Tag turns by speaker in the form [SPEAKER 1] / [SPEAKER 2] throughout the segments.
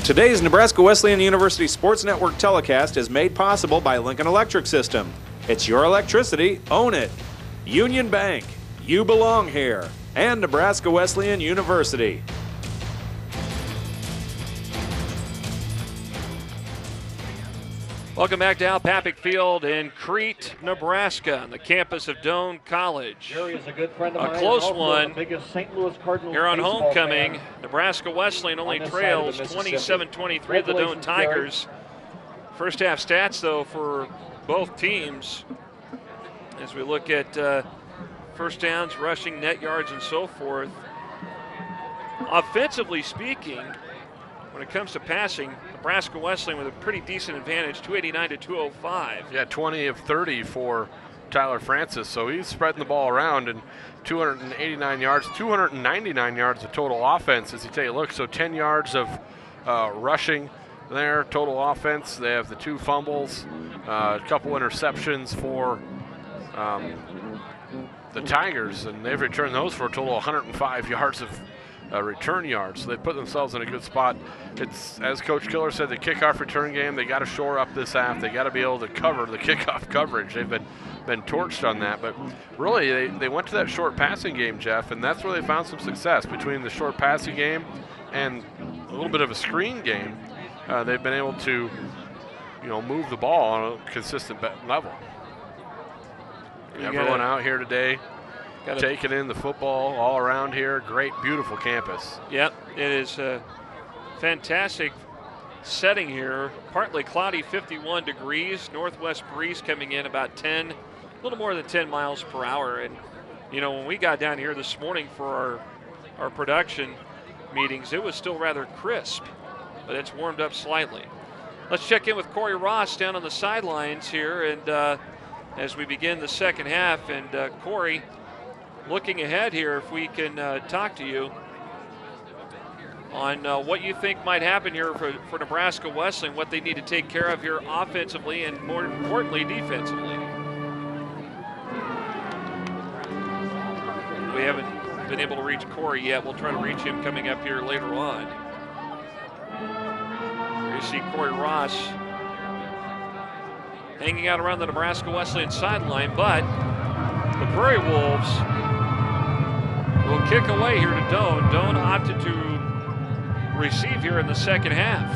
[SPEAKER 1] Today's Nebraska Wesleyan University Sports Network telecast is made possible by Lincoln Electric System. It's your electricity, own it. Union Bank, you belong here. And Nebraska Wesleyan University.
[SPEAKER 2] Welcome back to Al Papik Field in Crete, Nebraska, on the campus of Doane College. A close one here on homecoming. Nebraska Wesleyan only trails 27-23 the Doane Tigers. First half stats, though, for both teams, as we look at first downs, rushing, net yards, and so forth. Offensively speaking, when it comes to passing, Nebraska Wesleyan with a pretty decent advantage, 289 to 205.
[SPEAKER 3] Yeah, 20 of 30 for Tyler Francis, so he's spreading the ball around, and 289 yards, 299 yards of total offense as you take a look. So 10 yards of rushing there, total offense. They have the 2 fumbles, a couple interceptions for the Tigers, and they've returned those for a total of 105 yards of return yards. So they put themselves in a good spot. It's, as Coach Killer said, the kickoff return game, they got to shore up this half. They got to be able to cover the kickoff coverage. They've been torched on that, but really they went to that short passing game, Jeff, and that's where they found some success. Between the short passing game and a little bit of a screen game, they've been able to, move the ball on a consistent level. Everyone out here today taking in the football all around here. Great, beautiful campus.
[SPEAKER 2] Yep, it is a fantastic setting here. Partly cloudy, 51 degrees. Northwest breeze coming in about 10, a little more than 10 miles per hour. And, when we got down here this morning for our production meetings, it was still rather crisp, but it's warmed up slightly. Let's check in with Corey Ross down on the sidelines here, and as we begin the second half. And Corey, looking ahead here, if we can talk to you on what you think might happen here for Nebraska Wesleyan, what they need to take care of here offensively and, more importantly, defensively. We haven't been able to reach Corey yet. We'll try to reach him coming up here later on. You see Corey Ross hanging out around the Nebraska Wesleyan sideline, but the Prairie Wolves will kick away here to Doane. Doane opted to receive here in the second half.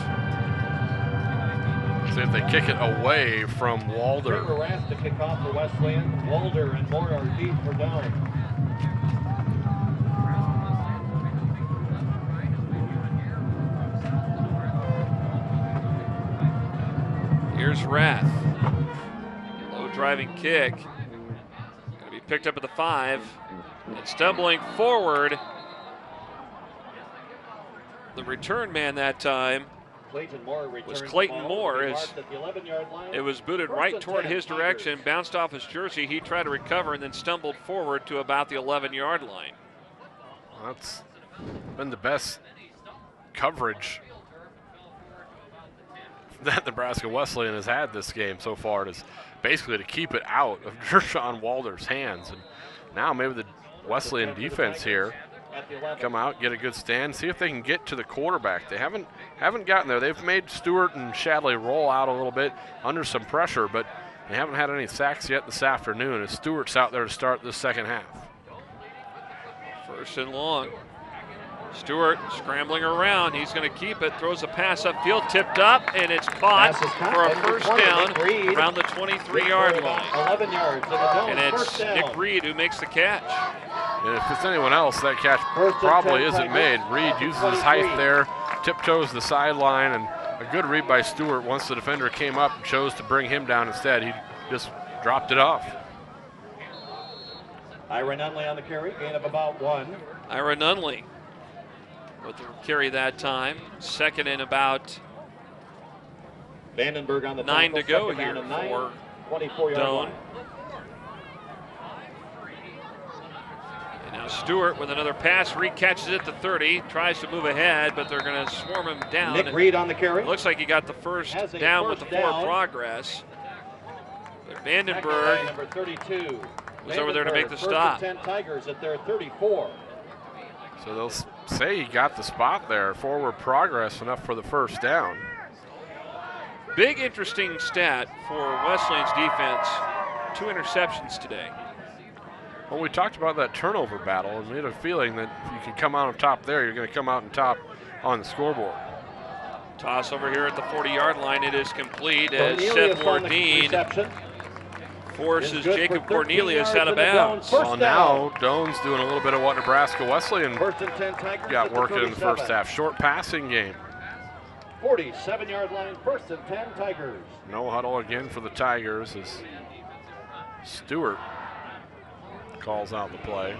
[SPEAKER 3] See if they kick it away from Walder.
[SPEAKER 4] Rass to kick off for Wesleyan. Walder and Moore are deep for Doane.
[SPEAKER 2] Here's Rath. Low driving kick. Going to be picked up at the 5. And stumbling forward, the return man that time was Clayton Moore. It was booted right toward his direction, bounced off his jersey. He tried to recover and then stumbled forward to about the 11-yard line.
[SPEAKER 3] Well, that's been the best coverage that Nebraska Wesleyan has had this game so far, is basically to keep it out of Dershawn Walder's hands. And now maybe the Wesleyan defense here come out, get a good stand, see if they can get to the quarterback. They haven't gotten there. They've made Stewart and Shadley roll out a little bit under some pressure, but they haven't had any sacks yet this afternoon as Stewart's out there to start the second half.
[SPEAKER 2] First and long. Stewart scrambling around. He's going to keep it. Throws a pass upfield, tipped up, and it's caught for a first down around the 23-yard line.
[SPEAKER 4] 11 yards.
[SPEAKER 2] And it's Nick Reed who makes the catch.
[SPEAKER 3] And if it's anyone else, that catch probably isn't made. Reed uses his height there, tiptoes the sideline, and a good read by Stewart. Once the defender came up and chose to bring him down instead, he just dropped it off.
[SPEAKER 4] Ira Nunley on the carry, gain of about 1.
[SPEAKER 2] Ira Nunley with the carry that time. Second and about
[SPEAKER 4] Vandenberg on the
[SPEAKER 2] 9 to go here for
[SPEAKER 4] 24-yard
[SPEAKER 2] Doane.
[SPEAKER 4] line.
[SPEAKER 2] And now Stewart with another pass, catches it to 30, tries to move ahead, but they're going to swarm him down.
[SPEAKER 4] Nick Reed on the carry.
[SPEAKER 2] Looks like he got the first down with the forward progress. But Vandenberg
[SPEAKER 4] number 32
[SPEAKER 2] was over there to make the stop.
[SPEAKER 4] 10 Tigers at their 34.
[SPEAKER 3] So they'll say he got the spot there. Forward progress enough for the first down.
[SPEAKER 2] Big interesting stat for Wesleyan's defense. 2 interceptions today.
[SPEAKER 3] Well, we talked about that turnover battle, and we had a feeling that if you can come out on top there, you're going to come out on top on the scoreboard.
[SPEAKER 2] Toss over here at the 40-yard line. It is complete as
[SPEAKER 4] Cornelius
[SPEAKER 2] Seth
[SPEAKER 4] on the
[SPEAKER 2] Mordine
[SPEAKER 4] reception.
[SPEAKER 2] forces
[SPEAKER 4] Good
[SPEAKER 2] Jacob
[SPEAKER 4] for 13
[SPEAKER 2] Cornelius
[SPEAKER 4] yards
[SPEAKER 2] out of
[SPEAKER 4] in the zone.
[SPEAKER 2] bounds.
[SPEAKER 4] First
[SPEAKER 3] Well,
[SPEAKER 4] down.
[SPEAKER 3] now Doane's doing a little bit of what Nebraska Wesleyan
[SPEAKER 4] First and 10 Tigers
[SPEAKER 3] got
[SPEAKER 4] at the
[SPEAKER 3] working in the
[SPEAKER 4] 37.
[SPEAKER 3] first half. Short passing game.
[SPEAKER 4] 47-yard line, first and 10 Tigers.
[SPEAKER 3] No huddle again for the Tigers as Stewart calls out the play.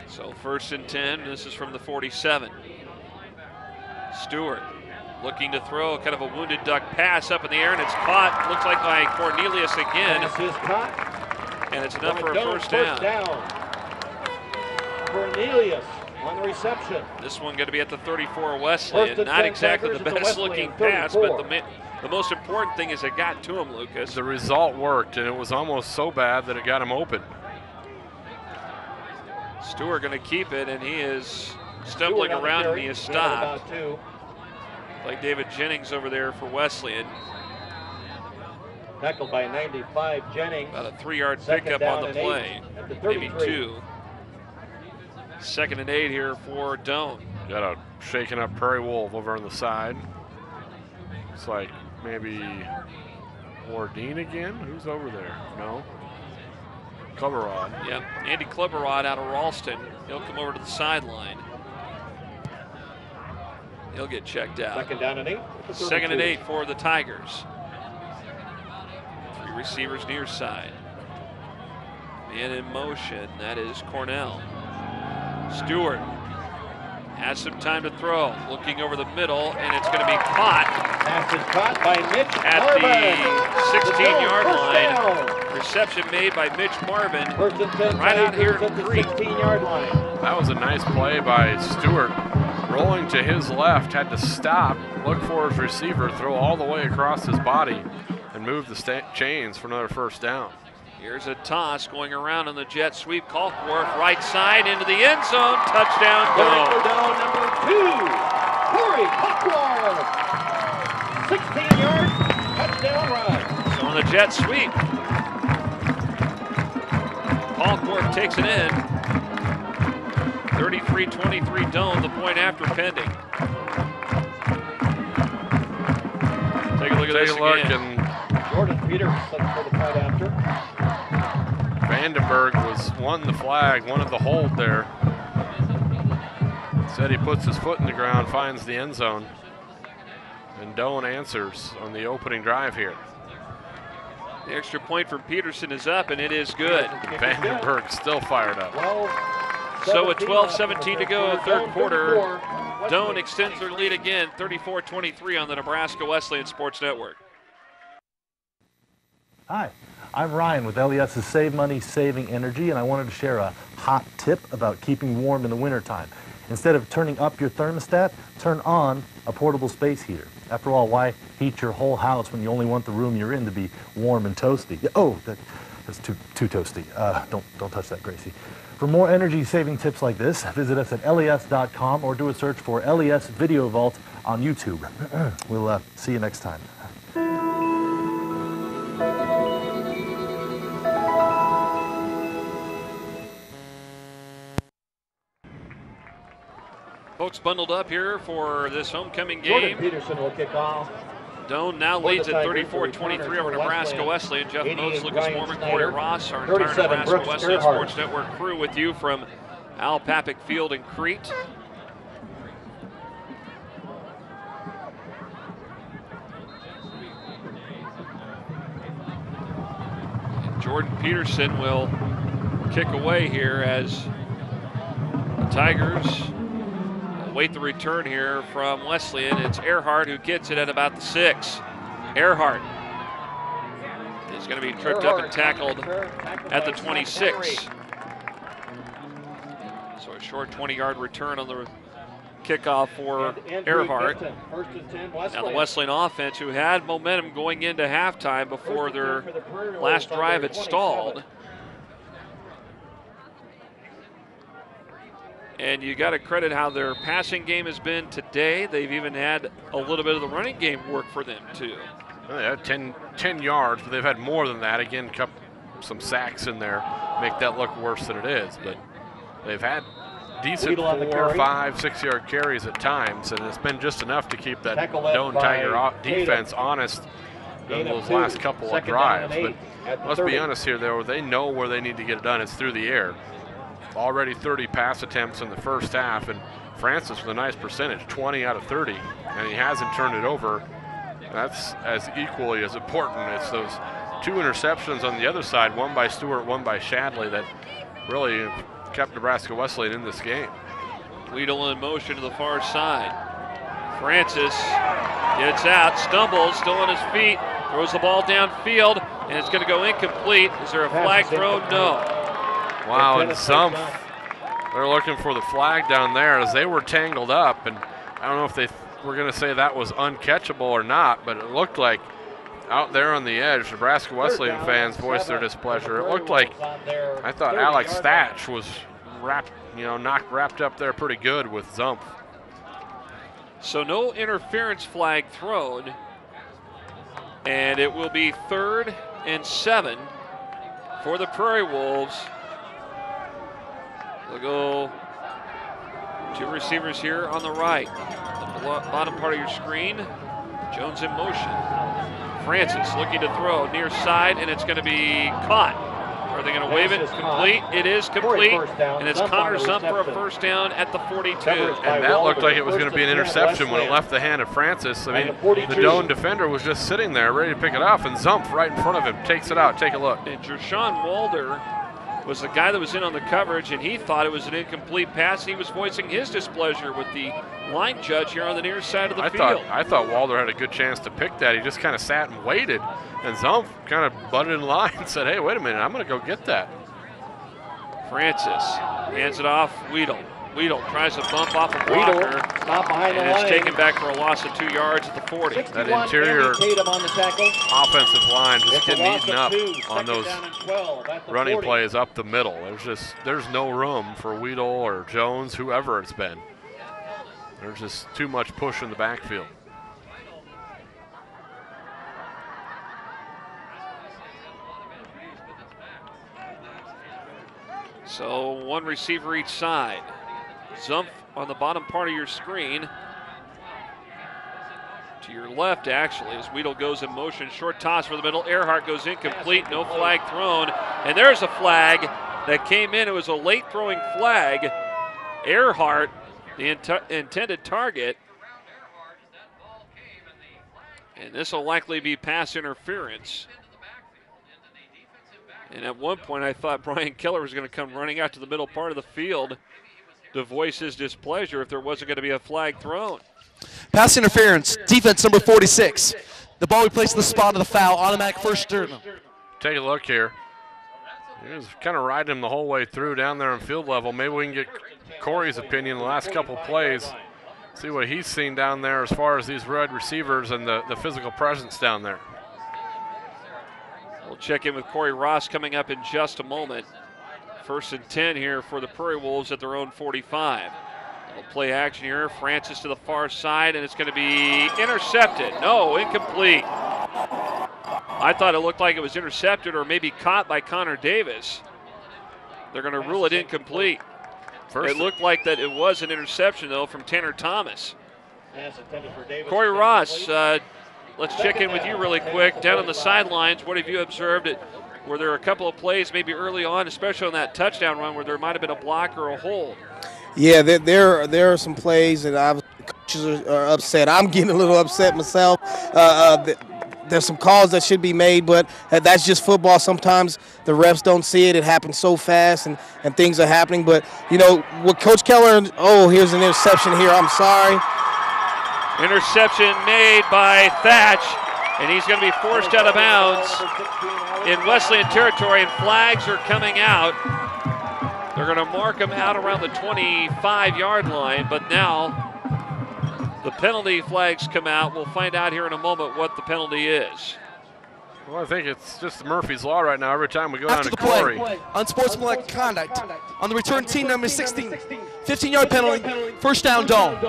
[SPEAKER 2] So first and 10, this is from the 47. Stewart looking to throw kind of a wounded duck pass up in the air, and it's caught, looks like by Cornelius again,
[SPEAKER 4] Pass is caught.
[SPEAKER 2] and it's enough
[SPEAKER 4] By
[SPEAKER 2] for a
[SPEAKER 4] Doane,
[SPEAKER 2] first down.
[SPEAKER 4] Cornelius on the reception.
[SPEAKER 2] This one going to be at the 34 Wesleyan.
[SPEAKER 4] First and
[SPEAKER 2] Not
[SPEAKER 4] 10
[SPEAKER 2] exactly
[SPEAKER 4] Tigers
[SPEAKER 2] the
[SPEAKER 4] at the
[SPEAKER 2] best looking
[SPEAKER 4] Wesleyan,
[SPEAKER 2] pass, but
[SPEAKER 4] 34.
[SPEAKER 2] the most important thing is it got to him, Lucas.
[SPEAKER 3] The result worked, and it was almost so bad that it got him open.
[SPEAKER 2] Stewart going to keep it, and he is stumbling
[SPEAKER 4] Stewart on the
[SPEAKER 2] around and
[SPEAKER 4] carry.
[SPEAKER 2] he is
[SPEAKER 4] Gain of
[SPEAKER 2] stopped.
[SPEAKER 4] about 2.
[SPEAKER 2] Like David Jennings over there for Wesleyan.
[SPEAKER 4] Tackled by 95 Jennings.
[SPEAKER 2] About a 3-yard
[SPEAKER 4] Second
[SPEAKER 2] pickup
[SPEAKER 4] down
[SPEAKER 2] on the
[SPEAKER 4] and 8
[SPEAKER 2] play.
[SPEAKER 4] at the
[SPEAKER 2] Maybe
[SPEAKER 4] 33.
[SPEAKER 2] 2. Second and 8 here for Doane.
[SPEAKER 3] Got a shaken up Prairie Wolf over on the side. It's like maybe Wardine again. Who's over there? No. Coverrod.
[SPEAKER 2] Yep, Andy Kleberrod out of Ralston. He'll come over to the sideline. He'll get checked out.
[SPEAKER 4] Second down and 8. at the
[SPEAKER 2] Second and
[SPEAKER 4] 32.
[SPEAKER 2] 8 for the Tigers. 3 receivers near side. Man in motion, that is Cornell. Stewart has some time to throw. Looking over the middle, and it's going to be caught
[SPEAKER 4] Pass is caught by Mitch
[SPEAKER 2] at
[SPEAKER 4] Marvin.
[SPEAKER 2] the 16-yard
[SPEAKER 4] First
[SPEAKER 2] line.
[SPEAKER 4] down.
[SPEAKER 2] Reception made by Mitch Marvin.
[SPEAKER 4] First and 10
[SPEAKER 2] Right out here
[SPEAKER 4] Tigers
[SPEAKER 2] in
[SPEAKER 4] at the
[SPEAKER 2] Creek.
[SPEAKER 4] 16-yard line.
[SPEAKER 3] That was a nice play by Stewart. Rolling to his left, had to stop, look for his receiver, throw all the way across his body, and move the chains for another first down.
[SPEAKER 2] Here's a toss going around on the jet sweep. Kalkworth right side into the end zone. Touchdown,
[SPEAKER 4] Going for
[SPEAKER 2] Doane.
[SPEAKER 4] down number 2. Corey Cockworth. 16 yards, touchdown run.
[SPEAKER 2] So on the jet sweep, Kalkworth takes it in. 33-23 Doane, the point after pending. Take a look at this again.
[SPEAKER 3] And
[SPEAKER 4] Jordan Peterson for the point after.
[SPEAKER 3] Vandenberg won the flag, wanted the hold there. Said he puts his foot in the ground, finds the end zone. And Doane answers on the opening drive here.
[SPEAKER 2] The extra point from Peterson is up, and it is good.
[SPEAKER 3] Vandenberg still fired up.
[SPEAKER 2] So with 12:17 to go, third quarter, Doane extends their lead again, 34-23 on the Nebraska Wesleyan Sports Network.
[SPEAKER 5] Hi, I'm Ryan with LES's Save Money, Saving Energy, and I wanted to share a hot tip about keeping warm in the wintertime. Instead of turning up your thermostat, turn on a portable space heater. After all, why heat your whole house when you only want the room you're in to be warm and toasty? Oh, that's too toasty. Don't touch that, Gracie. For more energy-saving tips like this, visit us at les.com or do a search for LES Video Vault on YouTube. We'll see you next time.
[SPEAKER 2] Folks bundled up here for this homecoming
[SPEAKER 4] Jordan
[SPEAKER 2] game.
[SPEAKER 4] Peterson will kick off.
[SPEAKER 2] Doane now
[SPEAKER 4] For the
[SPEAKER 2] leads at
[SPEAKER 4] Tigers,
[SPEAKER 2] 34-23 over Nebraska Wesleyan. Jeff
[SPEAKER 4] 88
[SPEAKER 2] Modes, Lucas
[SPEAKER 4] Ryan
[SPEAKER 2] Mormon,
[SPEAKER 4] Snyder,
[SPEAKER 2] Corey Ross, our entire
[SPEAKER 4] 37
[SPEAKER 2] Nebraska
[SPEAKER 4] Brooks
[SPEAKER 2] Wesleyan
[SPEAKER 4] Earhart.
[SPEAKER 2] Sports Network crew with you from Al Papick Field in Crete. And Jordan Peterson will kick away here as the Tigers await the return here from Wesleyan. It's Earhart who gets it at about the 6. Earhart is going to be tripped up and tackled at the 26. So a short 20-yard return on the kickoff for Earhart.
[SPEAKER 4] First and 10
[SPEAKER 2] Now the Wesleyan offense, who had momentum going into halftime before their last drive had stalled. And you got to credit how their passing game has been today. They've even had a little bit of the running game work for them, too.
[SPEAKER 3] Well, they had 10 yards, but they've had more than that. Again, some sacks in there make that look worse than it is. But they've had decent 4, 5, 6 yard carries at times, and it's been just enough to keep that Doane Tiger defense honest in those last couple of drives. But let's be honest here, though, they know where they need to get it done. It's through the air. Already 30 pass attempts in the first half, and Francis with a nice percentage, 20 out of 30, and he hasn't turned it over. That's as equally as important. It's those 2 interceptions on the other side, one by Stewart, one by Shadley, that really kept Nebraska Wesleyan in this game.
[SPEAKER 2] Weedle in motion to the far side. Francis gets out, stumbles, still on his feet, throws the ball downfield, and it's going to go incomplete. Is there a flag thrown? No.
[SPEAKER 3] Wow, and Zumpf, they're looking for the flag down there as they were tangled up, and I don't know if they were going to say that was uncatchable or not, but it looked like out there on the edge, Nebraska Wesleyan fans voiced their displeasure. It looked like, I thought Alex Thatch was wrapped up there pretty good with Zumpf.
[SPEAKER 2] So no interference flag thrown, and it will be 3rd and 7 for the Prairie Wolves. They'll go 2 receivers here on the right. The bottom part of your screen, Jones in motion. Francis looking to throw near side, and it's going to be caught. Are they going to wave it complete? It is complete, and it's Connor Zumpf for a first down at the 42.
[SPEAKER 3] And that looked like it was going to be an interception when it left the hand of Francis. I mean, the Doane defender was just sitting there ready to pick it up, and Zumpf right in front of him takes it out. Take a look.
[SPEAKER 2] And Jershawn Walder was the guy that was in on the coverage, and he thought it was an incomplete pass. He was voicing his displeasure with the line judge here on the near side of the field.
[SPEAKER 3] I thought Walder had a good chance to pick that. He just kind of sat and waited, and Zumpf kind of butted in line and said, hey, wait a minute, I'm going to go get that.
[SPEAKER 2] Francis hands it off, Weedle. Weedle tries to bump off a blocker, and it's taken back for a loss of 2 yards at the 40.
[SPEAKER 3] That interior offensive line just getting eaten up on those running plays up the middle. There's no room for Weedle or Jones, whoever it's been. There's just too much push in the backfield.
[SPEAKER 2] So 1 receiver each side. Zumpf on the bottom part of your screen. To your left, actually, as Weedle goes in motion. Short toss for the middle. Earhart goes incomplete. No flag thrown. And there's a flag that came in. It was a late throwing flag. Earhart, the intended target. And this will likely be pass interference. And at one point, I thought Brian Keller was going to come running out to the middle part of the field to voice his displeasure if there wasn't going to be a flag thrown.
[SPEAKER 6] Pass interference, defense number 46. The ball we place in the spot of the foul, automatic first turn.
[SPEAKER 3] Take a look here. He was kind of riding him the whole way through down there on field level. Maybe we can get Corey's opinion the last couple plays, see what he's seen down there as far as these wide receivers and the physical presence down there.
[SPEAKER 2] We'll check in with Corey Ross coming up in just a moment. 1st and 10 here for the Prairie Wolves at their own 45. They'll play action here. Francis to the far side, and it's going to be intercepted. No, incomplete. I thought it looked like it was intercepted or maybe caught by Connor Davis. They're going to rule it incomplete. It looked like that it was an interception, though, from Tanner Thomas. Corey Ross, let's check in with you really quick. Down on the sidelines, what have you observed? Were there a couple of plays maybe early on, especially on that touchdown run, where there might have been a block or a hold?
[SPEAKER 7] Yeah, there are some plays that coaches are upset. I'm getting a little upset myself. There's some calls that should be made, but that's just football. Sometimes the refs don't see it. It happens so fast, and things are happening. But, you know, what Coach Keller, here's an interception here. I'm sorry.
[SPEAKER 2] Interception made by Thatch, and he's going to be forced out of bounds in Wesleyan territory, and flags are coming out. They're going to mark him out around the 25-yard line, but now the penalty flags come out. We'll find out here in a moment what the penalty is.
[SPEAKER 3] Well, I think it's just Murphy's Law right now. Every time we go
[SPEAKER 6] After
[SPEAKER 3] down to
[SPEAKER 6] the
[SPEAKER 3] Corey.
[SPEAKER 6] play, unsportsmanlike conduct on the return team number 16. 15-yard penalty, first down, Doane.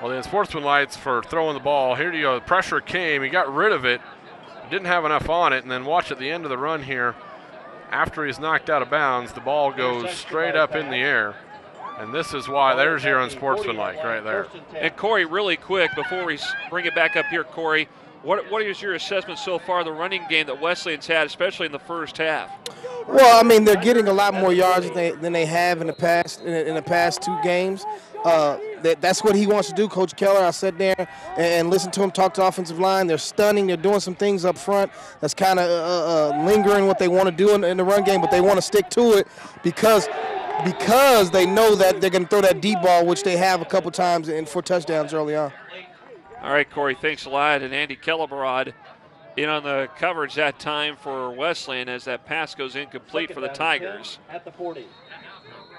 [SPEAKER 3] Well, the unsportsmanlike's for throwing the ball. Here you go. The pressure came. He got rid of it. Didn't have enough on it. And then watch at the end of the run here, after he's knocked out of bounds, the ball goes straight up in the air. And this is why there's your unsportsmanlike right there.
[SPEAKER 2] And Corey, really quick, before we bring it back up here, Corey, what is your assessment so far of the running game that Wesleyan's had, especially in the first half?
[SPEAKER 7] Well, I mean, they're getting a lot more yards than they have in the past 2 games. That's what he wants to do, Coach Keller. I sat there and listened to him talk to offensive line. They're stunning. They're doing some things up front that's kind of lingering what they want to do in the run game, but they want to stick to it because they know that they're going to throw that deep ball, which they have a couple times for touchdowns early on.
[SPEAKER 2] All right, Corey, thanks a lot. And Andy Kellebrod in on the coverage that time for Wesleyan as that pass goes incomplete for the Tigers.
[SPEAKER 4] At the 40.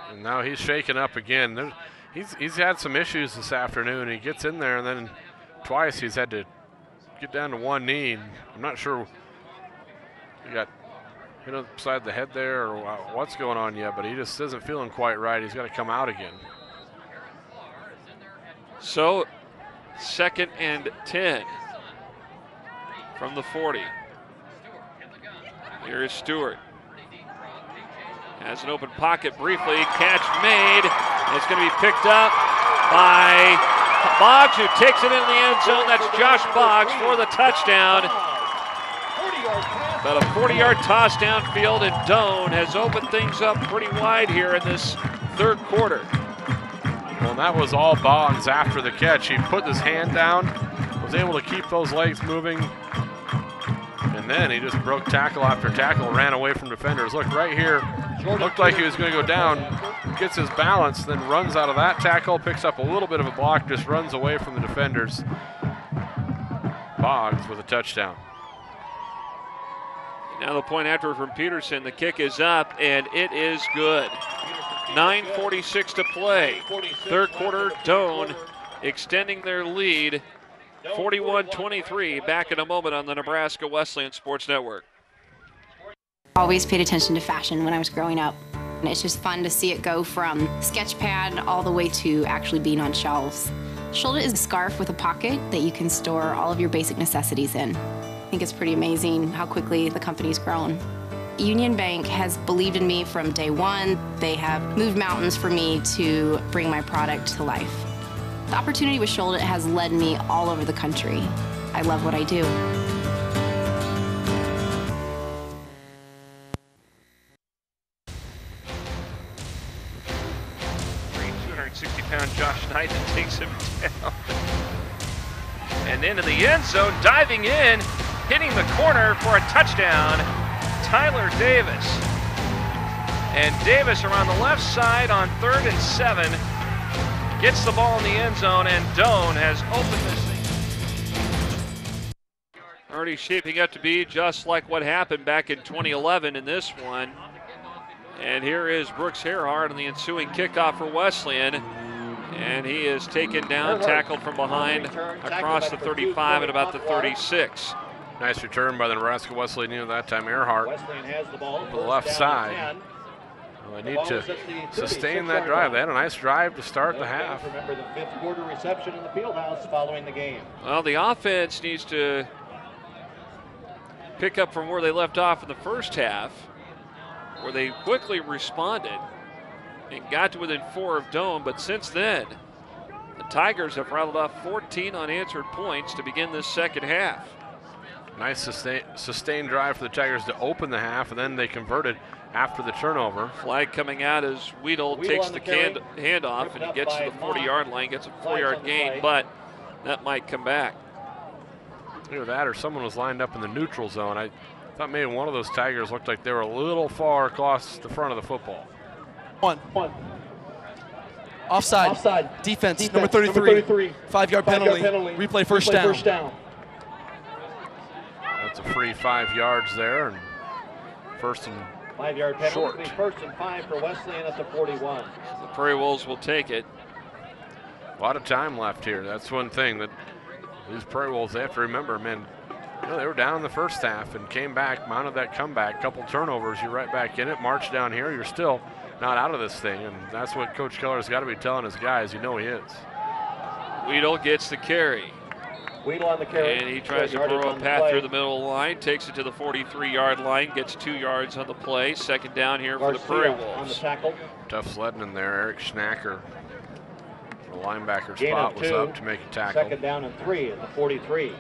[SPEAKER 3] And now he's shaken up again. He's had some issues this afternoon. He gets in there, and then twice he's had to get down to one knee. I'm not sure he got hit upside the head there or what's going on yet, but he just isn't feeling quite right. He's got to come out again.
[SPEAKER 2] So, 2nd and 10 from the 40. Here is Stewart. Has an open pocket briefly. Catch made. It's going to be picked up by Boggs, who takes it into the end zone. That's Josh Boggs for the touchdown. About a 40-yard toss downfield, and Doane has opened things up pretty wide here in this 3rd quarter.
[SPEAKER 3] Well, that was all Boggs after the catch. He put his hand down, was able to keep those legs moving, and then he just broke tackle after tackle, ran away from defenders. Look right here, looked like he was going to go down, gets his balance, then runs out of that tackle, picks up a little bit of a block, just runs away from the defenders. Boggs with a touchdown.
[SPEAKER 2] Now the point after from Peterson. The kick is up, and it is good. 9:46 to play. 3rd quarter, Doane extending their lead. 41-23. Back in a moment on the Nebraska Wesleyan Sports Network.
[SPEAKER 8] Always paid attention to fashion when I was growing up. And it's just fun to see it go from sketch pad all the way to actually being on shelves. Shoulder is a scarf with a pocket that you can store all of your basic necessities in. I think it's pretty amazing how quickly the company's grown. Union Bank has believed in me from day one. They have moved mountains for me to bring my product to life. The opportunity with Shoulder has led me all over the country. I love what I do.
[SPEAKER 2] 260-pound Josh Knight that takes him down. And into the end zone, diving in, hitting the corner for a touchdown, Tyler Davis. And Davis around the left side on 3rd and 7. Gets the ball in the end zone, and Doane has opened this thing. Already shaping up to be just like what happened back in 2011 in this one. And here is Brooks Herhart on the ensuing kickoff for Wesleyan. And he is taken down, tackled from behind across the 35 at about the 36.
[SPEAKER 3] Nice return by the Nebraska Wesleyan unit that time. Earhart to the left side. Well, they need to sustain that drive. They had a nice drive to start the half.
[SPEAKER 4] Remember the 5th quarter reception in the field house following the game.
[SPEAKER 2] Well, the offense needs to pick up from where they left off in the first half, where they quickly responded and got to within 4 of Doane. But since then, the Tigers have rattled off 14 unanswered points to begin this second half.
[SPEAKER 3] Nice sustained drive for the Tigers to open the half, and then they converted after the turnover.
[SPEAKER 2] Flag coming out as Weedle takes the handoff, and he gets to the 40-yard line, gets a 4-yard gain, but that might come back.
[SPEAKER 3] Either that or someone was lined up in the neutral zone. I thought maybe one of those Tigers looked like they were a little far across the front of the football.
[SPEAKER 6] Offside. Defense, number 33. 5-yard penalty. Replay first down.
[SPEAKER 3] That's a free 5 yards there, and first and
[SPEAKER 4] 5-yard penalty.
[SPEAKER 3] short.
[SPEAKER 4] It'll be 1st and 5 for Wesleyan at the 41.
[SPEAKER 2] The Prairie Wolves will take it.
[SPEAKER 3] A lot of time left here. That's one thing that these Prairie Wolves, they have to remember, man, You know, they were down in the first half and came back, mounted that comeback, couple turnovers, you're right back in it, march down here, you're still not out of this thing, and that's what Coach Keller's got to be telling his guys. You know he is.
[SPEAKER 2] Weedle gets the carry.
[SPEAKER 4] Weedle on the carry.
[SPEAKER 2] And he tries to burrow a path through the middle of the line, takes it to the 43-yard line, gets 2 yards on the play. Second down here for the Prairie Wolves.
[SPEAKER 4] On the tackle.
[SPEAKER 3] Tough sledding in there. Eric Schnacker, the linebacker
[SPEAKER 4] Gain
[SPEAKER 3] spot,
[SPEAKER 4] of
[SPEAKER 3] was
[SPEAKER 4] 2.
[SPEAKER 3] up to make a tackle.
[SPEAKER 4] Second down and 3 at the 43.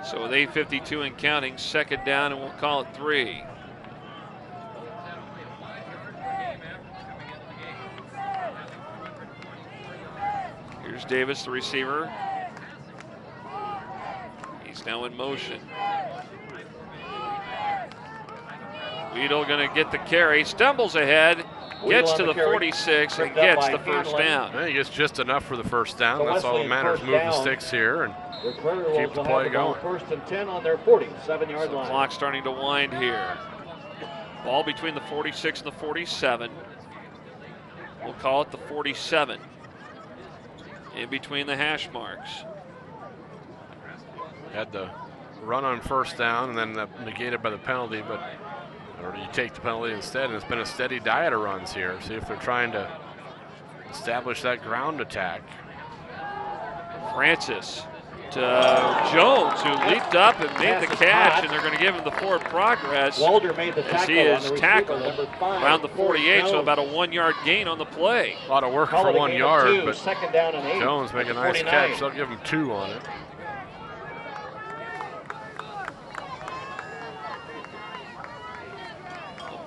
[SPEAKER 2] So with 8:52 and counting, second down, and we'll call it 3. Here's Davis, the receiver. He's now in motion. Weedle going to get the carry, stumbles ahead, gets to the 46, and gets the first down.
[SPEAKER 3] I think it's just enough for the first down. That's all that matters, moving sticks here and keep the play going.
[SPEAKER 4] First and 10 on their 47-yard line.
[SPEAKER 2] Clock starting to wind here. Ball between the 46 and the 47. We'll call it the 47. In between the hash marks.
[SPEAKER 3] Had the run on first down and then negated by the penalty, but or you take the penalty instead, and it's been a steady diet of runs here. See if they're trying to establish that ground attack.
[SPEAKER 2] Francis to Jones, who leaped up and made the catch, and they're going to give him the forward progress.
[SPEAKER 4] Walder made the tackle
[SPEAKER 2] as he is
[SPEAKER 4] on the
[SPEAKER 2] tackled
[SPEAKER 4] receiver,
[SPEAKER 2] around the 48, so about a 1-yard gain on the play.
[SPEAKER 3] A lot of work for 1 yard, but second down and 8 Jones make a nice catch. They'll give him 2 on it.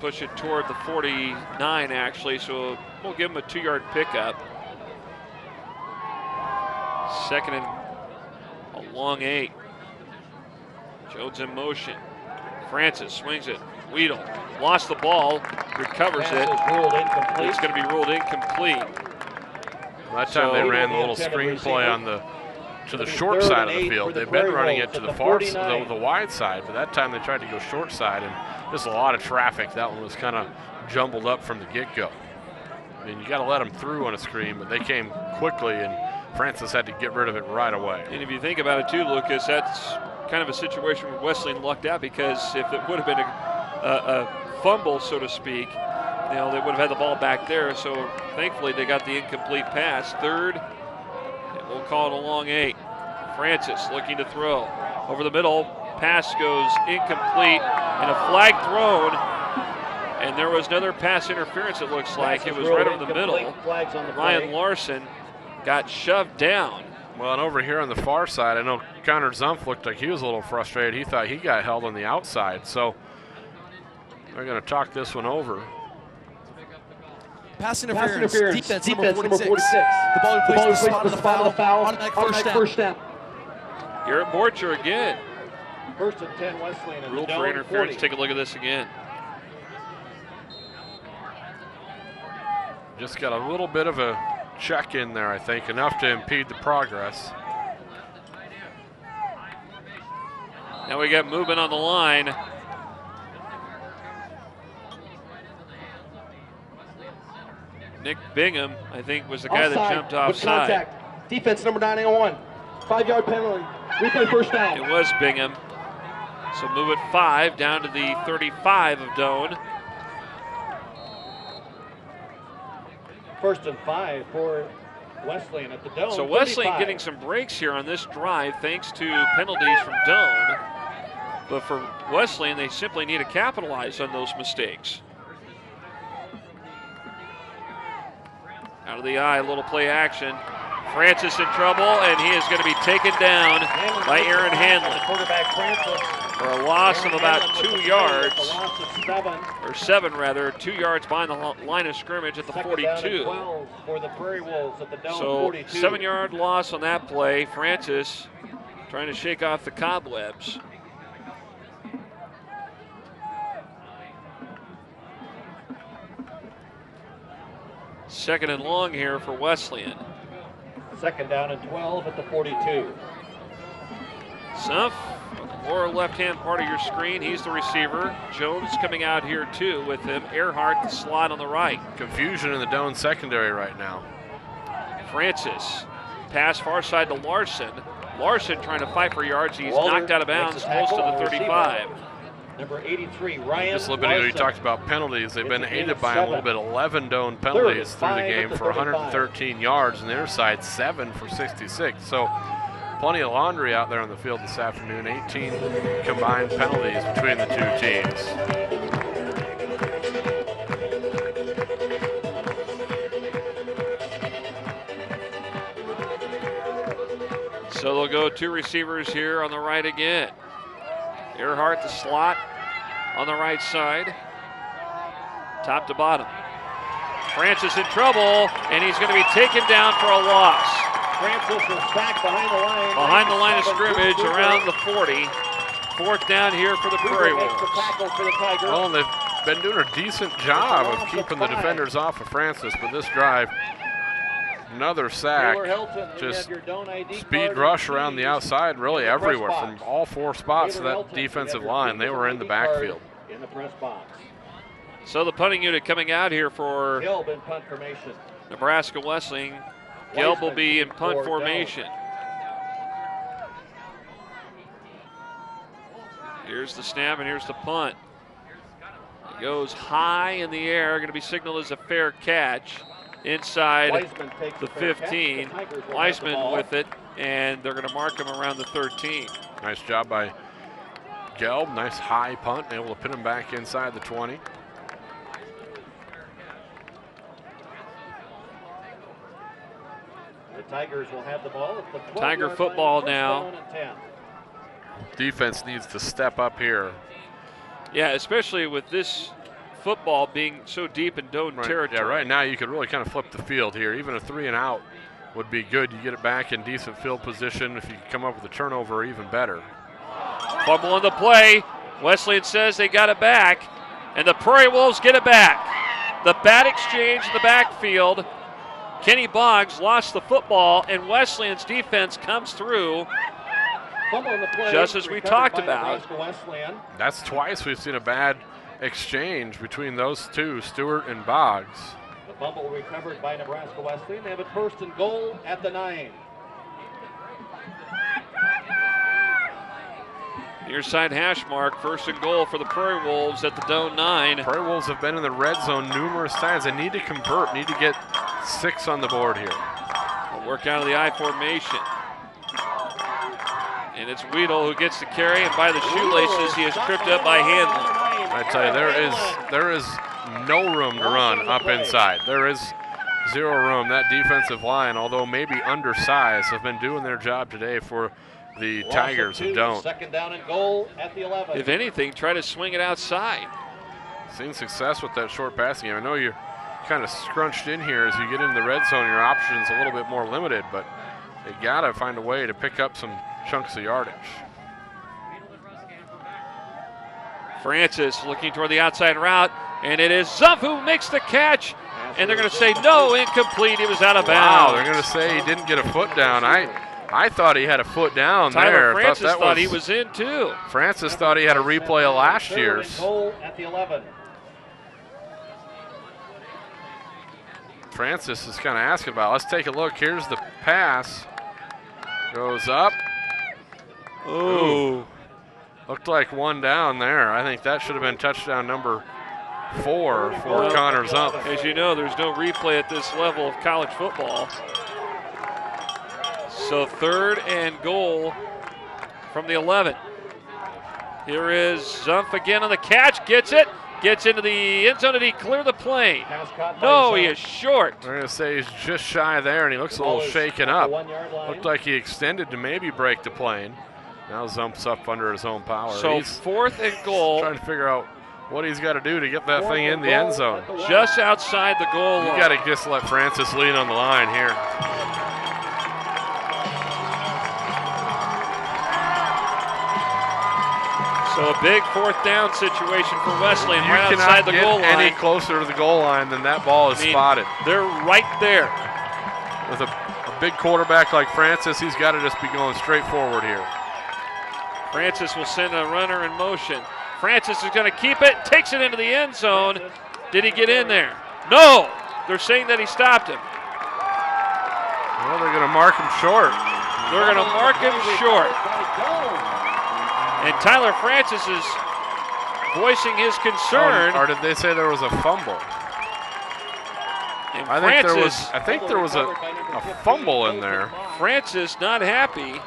[SPEAKER 2] Push it toward the 49 actually, so we'll give him a 2-yard pickup. Second and a long 8. Jones in motion. Francis swings it. Weedle lost the ball, recovers it. It's going to be ruled incomplete.
[SPEAKER 3] That time they ran the little screen play on to the short side of the field. They've been running it to the far side, the wide side, but that time they tried to go short side, and just a lot of traffic. That one was kind of jumbled up from the get-go. I mean, you got to let them through on a screen, but they came quickly, and Francis had to get rid of it right away.
[SPEAKER 2] And if you think about it too, Lucas, that's kind of a situation where Wesleyan lucked out, because if it would have been a fumble, so to speak, you know, they would have had the ball back there. So thankfully they got the incomplete pass. Third, and we'll call it a long 8. Francis looking to throw over the middle. Pass goes incomplete, and a flag thrown. And there was another pass interference, it looks like. It was right over the middle. Ryan Larson got shoved down.
[SPEAKER 3] Well, and over here on the far side, I know Connor Zumpf looked like he was a little frustrated. He thought he got held on the outside. So they're going to talk this one over.
[SPEAKER 6] Pass interference. Defense number 46. The ball replaces the spot of the foul. Automatic first down.
[SPEAKER 2] Garrett Borcher again.
[SPEAKER 4] First and 10 Wesleyan.
[SPEAKER 2] Ruled for interference. Take a look at this again.
[SPEAKER 3] Just got a little bit of a check in there, I think, enough to impede the progress.
[SPEAKER 2] Now we got movement on the line. Nick Bingham, I think, was the guy that jumped offside.
[SPEAKER 9] Contact. Defense number 901. 5-yard penalty. Replay first down.
[SPEAKER 2] It was Bingham. So move it 5 down to the 35 of Doane.
[SPEAKER 4] First and 5 for Wesleyan at the Doane.
[SPEAKER 2] So Wesleyan getting some breaks here on this drive thanks to penalties from Doane. But for Wesleyan, they simply need to capitalize on those mistakes. Out of the eye, a little play action. Francis in trouble, and he is going to be taken down by Aaron Hanlon.
[SPEAKER 4] Quarterback Francis.
[SPEAKER 2] For a loss of about 2 yards.
[SPEAKER 4] A loss of 7.
[SPEAKER 2] Or 7 rather, 2 yards behind the line of scrimmage at the 42.
[SPEAKER 4] 12 for the Prairie Wolves at the Doane
[SPEAKER 2] so
[SPEAKER 4] 42.
[SPEAKER 2] 7-yard loss on that play. Francis trying to shake off the cobwebs. Second and long here for Wesleyan.
[SPEAKER 4] Second down and 12 at the 42.
[SPEAKER 2] Zumpf, lower left-hand part of your screen. He's the receiver. Jones coming out here too with him. Earhart, the slot on the right.
[SPEAKER 3] Confusion in the Doane secondary right now.
[SPEAKER 2] Francis pass far side to Larson. Larson trying to fight for yards. He's
[SPEAKER 4] Walter
[SPEAKER 2] knocked out of bounds close to the 35.
[SPEAKER 4] Number 83, Ryan.
[SPEAKER 3] Just a little bit ago, you talked about penalties. They've been aided by a little bit. 11 Doane penalties through the game for 113 yards, and their side 7 for 66. So plenty of laundry out there on the field this afternoon. 18 combined penalties between the two teams.
[SPEAKER 2] So they'll go 2 receivers here on the right again. Earhart, the slot on the right side, top to bottom. Francis in trouble, and he's going to be taken down for a loss.
[SPEAKER 4] Francis is back behind the line.
[SPEAKER 2] Behind the line of scrimmage, around the 40. 4th down here for the Prairie Wolves.
[SPEAKER 3] Well, they've been doing a decent job of keeping the defenders off of Francis, but this drive, another sack, just speed rush around the outside, really everywhere from all 4 spots of that defensive line. They were in the backfield.
[SPEAKER 2] So the punting unit coming out here for Nebraska Wesleyan. Gelb will be in punt formation. Here's the snap and here's the punt. It goes high in the air, going to be signaled as a fair catch. Inside the 15, Weisman with it, and they're going to mark him around the 13.
[SPEAKER 3] Nice job by Gelb, nice high punt, able to pin him back inside the 20.
[SPEAKER 4] The Tigers will have the ball at the
[SPEAKER 2] Tiger football now.
[SPEAKER 3] Defense needs to step up here.
[SPEAKER 2] Yeah, especially with this football being so deep in Doane territory.
[SPEAKER 3] Yeah, right now you could really kind of flip the field here. Even a 3 and out would be good. You get it back in decent field position. If you come up with a turnover, even better.
[SPEAKER 2] Fumble on the play. Wesleyan says they got it back, and the Prairie Wolves get it back. The bad exchange in the backfield. Kenny Boggs lost the football, and Wesleyan's defense comes through just as we talked about.
[SPEAKER 3] That's twice we've seen a bad exchange between those two, Stewart and Boggs.
[SPEAKER 4] The fumble recovered by Nebraska Wesleyan. They have it 1st and goal at the 9.
[SPEAKER 2] Near side hash mark, 1st and goal for the Prairie Wolves at the Doane 9.
[SPEAKER 3] Prairie Wolves have been in the red zone numerous times. They need to convert, need to get 6 on the board here.
[SPEAKER 2] They'll work out of the I formation. And it's Weedle who gets the carry, and by the shoelaces, he is tripped up by Handley.
[SPEAKER 3] I tell you, there is no room to run up inside. There is 0 room. That defensive line, although maybe undersized, have been doing their job today for the Tigers of Doane.
[SPEAKER 4] 2nd down and goal at the 11.
[SPEAKER 2] If anything, try to swing it outside.
[SPEAKER 3] Seen success with that short passing game. I know you're kind of scrunched in here as you get into the red zone. Your options a little bit more limited, but you got to find a way to pick up some chunks of yardage.
[SPEAKER 2] Francis looking toward the outside route, and it is Zumpf who makes the catch, and they're going to say no, incomplete. He was out of bounds.
[SPEAKER 3] Wow, they're going to say he didn't get a foot down. I thought he had a foot down
[SPEAKER 2] Tyler
[SPEAKER 3] there.
[SPEAKER 2] Francis thought he was in too.
[SPEAKER 3] Francis thought he had a replay of last year's.
[SPEAKER 4] Goal at the 11.
[SPEAKER 3] Francis is kind of asking about it. Let's take a look. Here's the pass. Goes up. Ooh. Looked like 1 down there. I think that should have been touchdown number 4 for Connor Zumpf.
[SPEAKER 2] As you know, there's no replay at this level of college football. So 3rd and goal from the 11. Here is Zumpf again on the catch. Gets it. Gets into the end zone. Did he clear the plane? No, he is short.
[SPEAKER 3] We're going to say he's just shy there, and he looks a little shaken up. Looked like he extended to maybe break the plane. Now Zumpf's up under his own power.
[SPEAKER 2] So
[SPEAKER 3] he's
[SPEAKER 2] 4th and goal.
[SPEAKER 3] Trying to figure out what he's got to do to get that thing in the end zone.
[SPEAKER 2] Just outside the goal line.
[SPEAKER 3] You got to just let Francis lean on the line here.
[SPEAKER 2] So a big 4th down situation for Wesleyan right outside the goal line.
[SPEAKER 3] You cannot get any closer to the goal line than that ball is spotted.
[SPEAKER 2] They're right there.
[SPEAKER 3] With a big quarterback like Francis, he's got to just be going straight forward here.
[SPEAKER 2] Francis will send a runner in motion. Francis is going to keep it, takes it into the end zone. Did he get in there? No! They're saying that he stopped him.
[SPEAKER 3] Well, they're going to to mark him short.
[SPEAKER 2] They're going to mark him short. And Tyler Francis is voicing his concern.
[SPEAKER 3] Or did they say there was a fumble?
[SPEAKER 2] And
[SPEAKER 3] I think there was a fumble in there.
[SPEAKER 2] Francis not happy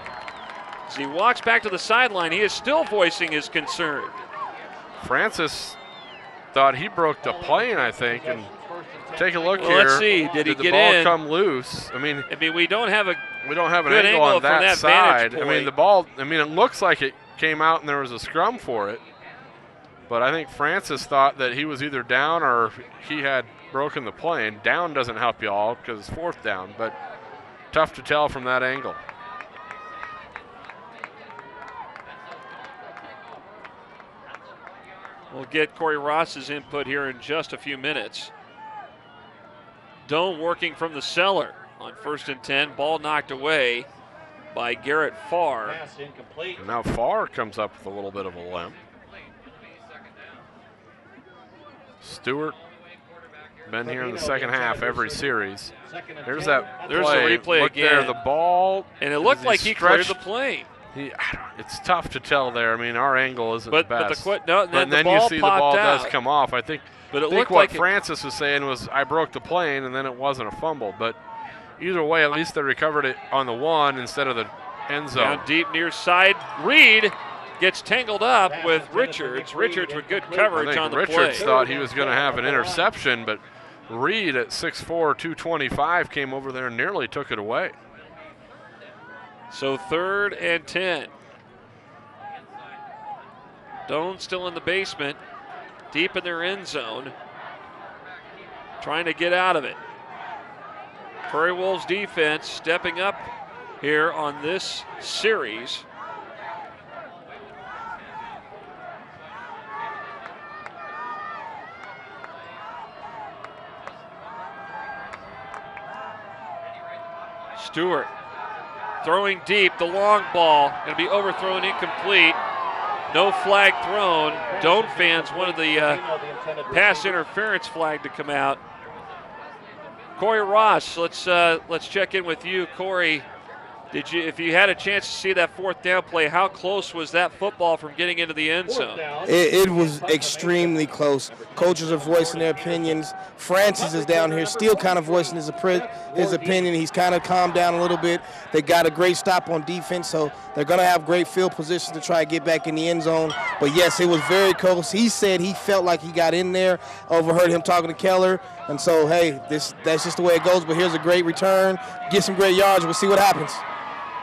[SPEAKER 2] as he walks back to the sideline. He is still voicing his concern.
[SPEAKER 3] Francis thought he broke the plane, I think, and take a look here.
[SPEAKER 2] Let's see. Did he get in?
[SPEAKER 3] The ball come loose? I mean,
[SPEAKER 2] we don't have an
[SPEAKER 3] angle on that side. I mean, the ball. I mean, it looks like it came out and there was a scrum for it. But I think Francis thought that he was either down or he had broken the plane. Down doesn't help you all because it's fourth down, but tough to tell from that angle.
[SPEAKER 2] We'll get Corey Ross's input here in just a few minutes. Doane working from the cellar on 1st and 10. Ball knocked away by Garrett Farr.
[SPEAKER 3] And now Farr comes up with a little bit of a limp. Stewart been here in the second half every series. There's that
[SPEAKER 2] There's
[SPEAKER 3] play.
[SPEAKER 2] the replay
[SPEAKER 3] Look
[SPEAKER 2] again.
[SPEAKER 3] there, the ball.
[SPEAKER 2] And it looked like he cleared the plane.
[SPEAKER 3] It's tough to tell there. I mean, our angle isn't the best.
[SPEAKER 2] But
[SPEAKER 3] then you see the ball does come off. I think
[SPEAKER 2] what
[SPEAKER 3] like Francis was saying was I broke the plane and then it wasn't a fumble. But either way, at least they recovered it on the one instead of the end zone.
[SPEAKER 2] Down deep near side. Reed gets tangled up with Richards. Richards with good coverage on the play.
[SPEAKER 3] Richards thought he was going to have an interception, but Reed at 6'4", 225 came over there and nearly took it away.
[SPEAKER 2] So 3rd and 10. Doane still in the basement, deep in their end zone, trying to get out of it. Prairie Wolves defense stepping up here on this series. Stewart throwing deep, the long ball, going to be overthrown, incomplete. No flag thrown. Doane fans wanted the pass interference flag to come out. Corey Ross, let's check in with you, Corey. If you had a chance to see that 4th down play, how close was that football from getting into the end zone?
[SPEAKER 7] It was extremely close. Coaches are voicing their opinions. Francis is down here still kind of voicing his opinion. He's kind of calmed down a little bit. They got a great stop on defense, so they're going to have great field position to try to get back in the end zone. But, yes, it was very close. He said he felt like he got in there, overheard him talking to Keller. And so, hey, that's just the way it goes. But here's a great return. Get some great yards. We'll see what happens.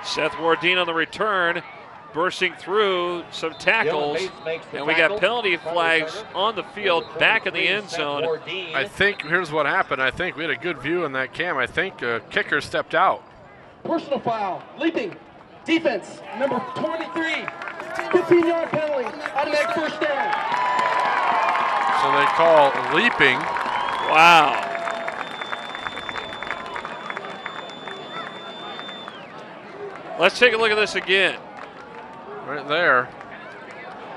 [SPEAKER 2] Seth Wardeen on the return, bursting through some tackles, and we got penalty flags on the field back in the end zone.
[SPEAKER 3] I think here's what happened. I think we had a good view in that cam. I think a kicker stepped out.
[SPEAKER 9] Personal foul, leaping, defense, number 23, 15-yard penalty, automatic 1st down.
[SPEAKER 3] So they call leaping.
[SPEAKER 2] Wow. Let's take a look at this again.
[SPEAKER 3] Right there.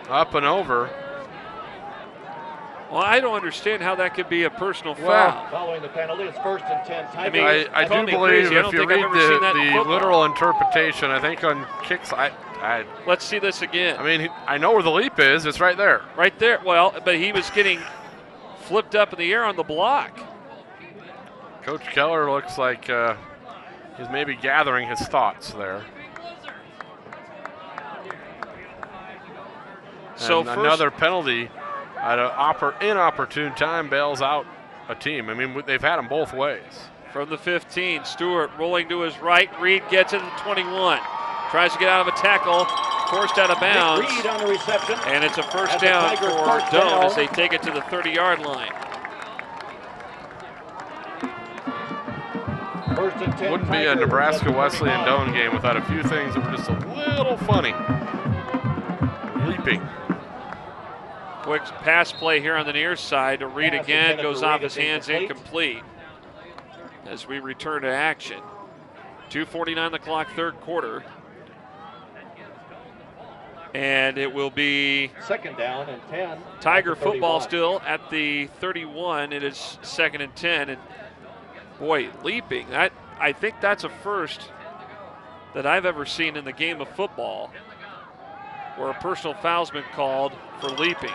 [SPEAKER 3] Up and over.
[SPEAKER 2] Well, I don't understand how that could be a personal foul.
[SPEAKER 4] Following the penalty, it's 1st and 10.
[SPEAKER 3] I do believe if you read the literal interpretation, I think on kicks,
[SPEAKER 2] let's see this again.
[SPEAKER 3] I mean, I know where the leap is. It's right there.
[SPEAKER 2] Right there. Well, but he was getting flipped up in the air on the block.
[SPEAKER 3] Coach Keller looks like he's maybe gathering his thoughts there.
[SPEAKER 2] So
[SPEAKER 3] and another penalty at an inopportune time bails out a team. I mean, they've had them both ways.
[SPEAKER 2] From the 15, Stewart rolling to his right. Reed gets it to the 21. Tries to get out of a tackle, forced out of bounds.
[SPEAKER 4] Reed on the reception.
[SPEAKER 2] And it's a 1st down for Doane as they take it to the 30-yard line.
[SPEAKER 4] 1st and 10.
[SPEAKER 3] Wouldn't be a Nebraska Wesleyan Doane game without a few things that were just a little funny. Leaping.
[SPEAKER 2] Quick pass play here on the near side to Reed again, goes off his hands, incomplete. As we return to action. 2:49 the clock, 3rd quarter. And it will be
[SPEAKER 4] 2nd down and 10.
[SPEAKER 2] Tiger football still at the 31. It is 2nd and 10. And Boy, leaping. I think that's a first that I've ever seen in the game of football where a personal foul's been called for leaping.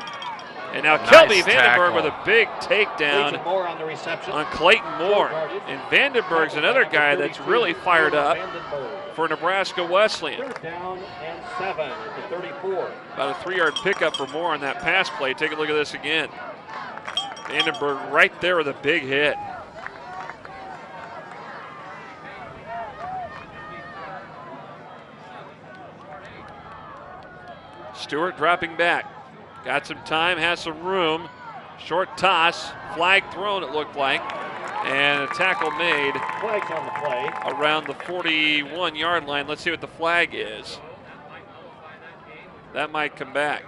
[SPEAKER 2] And now
[SPEAKER 3] Nice
[SPEAKER 2] Kelby Vandenberg
[SPEAKER 3] tackle.
[SPEAKER 2] with a big takedown
[SPEAKER 4] Moore on the reception.
[SPEAKER 2] on Clayton Moore. And Vandenberg's another guy that's really fired up for Nebraska Wesleyan.
[SPEAKER 4] Third down and 7 at the 34.
[SPEAKER 2] About a 3-yard pickup for Moore on that pass play. Take a look at this again. Vandenberg right there with a big hit. Stewart dropping back. Got some time, has some room. Short toss, flag thrown it looked like. And a tackle made
[SPEAKER 4] Flags on the play.
[SPEAKER 2] around the 41-yard line. Let's see what the flag is. That might come back.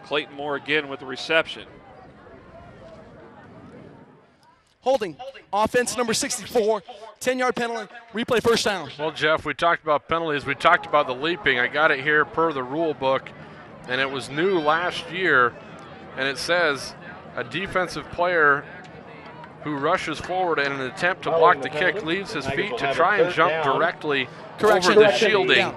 [SPEAKER 2] Clayton Moore again with the reception.
[SPEAKER 6] Holding. Offense number 64. 10-yard penalty. Replay first down.
[SPEAKER 3] Well, Jeff, we talked about penalties. We talked about the leaping. I got it here per the rule book, and it was new last year, and it says a defensive player who rushes forward in an attempt to block the kick leaves his feet to try and jump directly over the shielding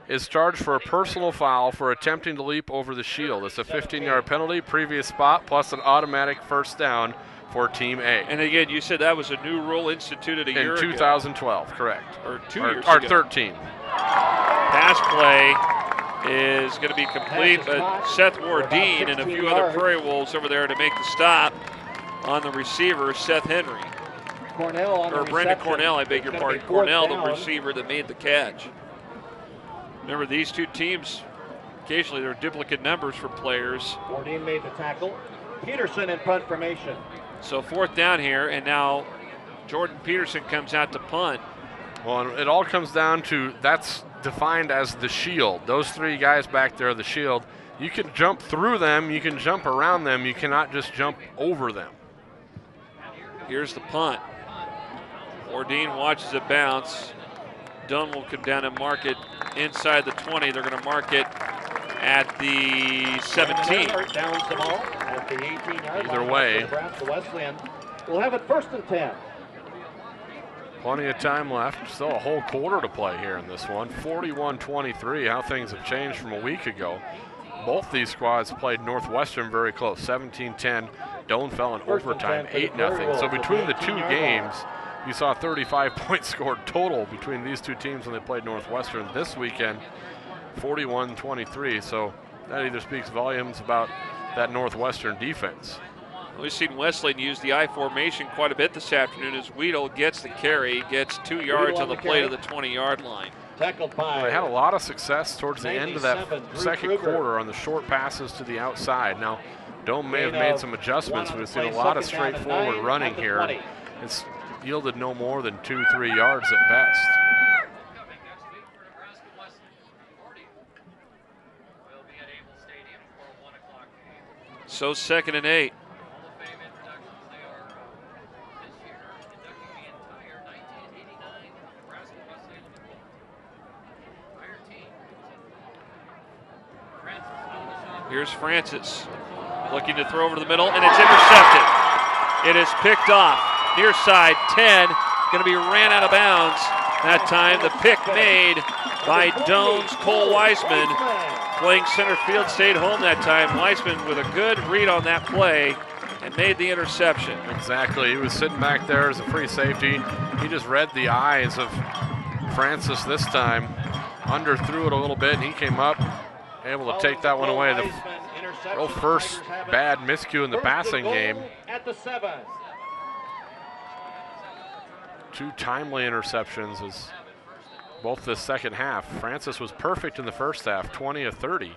[SPEAKER 3] is charged for a personal foul for attempting to leap over the shield. It's a 15-yard penalty, previous spot, plus an automatic first down for Team A.
[SPEAKER 2] And again, you said that was a new rule instituted a year ago.
[SPEAKER 3] In 2012, correct.
[SPEAKER 2] Or 2 years ago.
[SPEAKER 3] Or 13.
[SPEAKER 2] Pass play is going to be complete, but Seth Wardeen and a few other Prairie Wolves over there to make the stop on the receiver, Seth Henry.
[SPEAKER 4] Cornell on
[SPEAKER 2] or
[SPEAKER 4] the
[SPEAKER 2] Brendan
[SPEAKER 4] reception.
[SPEAKER 2] Cornell, I beg your
[SPEAKER 4] It's gonna
[SPEAKER 2] pardon.
[SPEAKER 4] be fourth
[SPEAKER 2] Cornell,
[SPEAKER 4] down.
[SPEAKER 2] the receiver that made the catch. Remember, these two teams, occasionally there are duplicate numbers for players.
[SPEAKER 4] Bourdin made the tackle. Peterson in punt formation.
[SPEAKER 2] So fourth down here, and now Jordan Peterson comes out to punt.
[SPEAKER 3] Well, it all comes down to that's defined as the shield. Those three guys back there are the shield. You can jump through them, you can jump around them, you cannot just jump over them.
[SPEAKER 2] Here's the punt. Bourdin watches it bounce. Dunn will come down and mark it inside the 20. They're going to mark it at the 17.
[SPEAKER 4] Downs the ball at the 18-yard line.
[SPEAKER 3] Either way.
[SPEAKER 4] Nebraska Wesleyan will have it first and 10.
[SPEAKER 3] Plenty of time left. Still a whole quarter to play here in this one. 41-23, how things have changed from a week ago. Both these squads played Northwestern very close, 17-10. Doane fell in overtime, 8-0. So between the two games, you saw 35 points scored total between these two teams when they played Northwestern. This weekend, 41-23. So that either speaks volumes about that Northwestern defense.
[SPEAKER 2] We've seen Wesleyan use the I formation quite a bit this afternoon as Weedle gets the carry, gets 2 yards on the play to the 20-yard line.
[SPEAKER 4] Tackled by.
[SPEAKER 3] They had a lot of success towards the end of that
[SPEAKER 4] 97, Drew
[SPEAKER 3] second
[SPEAKER 4] Kruger.
[SPEAKER 3] quarter on the short passes to the outside. Now, Doane may have made some adjustments. We've seen a lot of straightforward running here. It's yielded no more than 2-3 yards at best.
[SPEAKER 2] So 2nd and 8. Here's Francis looking to throw over to the middle, and it's intercepted. It is picked off. Near side 10, going to be ran out of bounds. That time the pick made by Doane's Cole Weisman. Playing center field, stayed home that time. Weisman with a good read on that play and made the interception.
[SPEAKER 3] Exactly. He was sitting back there as a free safety. He just read the eyes of Francis this time. Underthrew it a little bit, and he came up, able to take that one away. The real first bad miscue in the passing game.
[SPEAKER 4] At the 7.
[SPEAKER 3] 2 timely interceptions as both the second half. Francis was perfect in the first half, 20 of 30.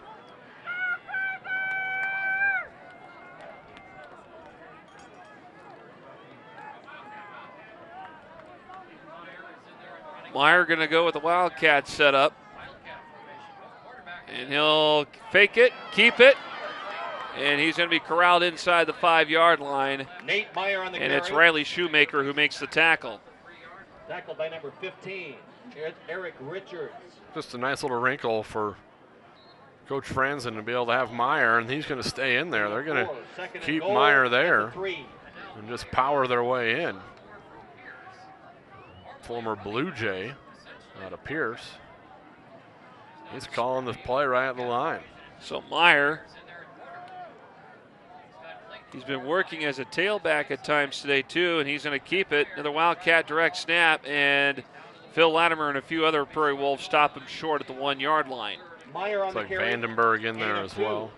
[SPEAKER 2] Meyer going to go with the Wildcat setup. And he'll fake it, keep it, and he's going to be corralled inside the 5-yard line.
[SPEAKER 4] Nate Meyer on the
[SPEAKER 2] And
[SPEAKER 4] carry.
[SPEAKER 2] it's Riley Shoemaker who makes the tackle.
[SPEAKER 4] Tackled by number 15, Eric Richards.
[SPEAKER 3] Just a nice little wrinkle for Coach Franzen to be able to have Meyer, and he's going to stay in there. They're going to keep Meyer there and just power their way in. Former Blue Jay out of Pierce. He's calling the play right at the line.
[SPEAKER 2] So Meyer, he's been working as a tailback at times today too, and he's going to keep it. Another Wildcat direct snap, and Phil Latimer and a few other Prairie Wolves stop him short at the 1 yard line.
[SPEAKER 3] It's like Vandenberg in there as well.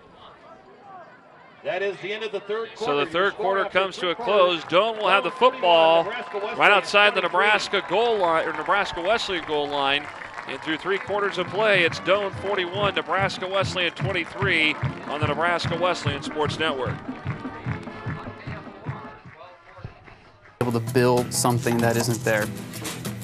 [SPEAKER 4] That is the end of the third quarter.
[SPEAKER 2] So the third quarter comes to a close. Doane will have the football right outside the Nebraska goal line, or Nebraska Wesleyan goal line. And through 3 quarters of play, it's Doane 41, Nebraska Wesleyan 23 on the Nebraska Wesleyan Sports Network.
[SPEAKER 10] Able to build something that isn't there.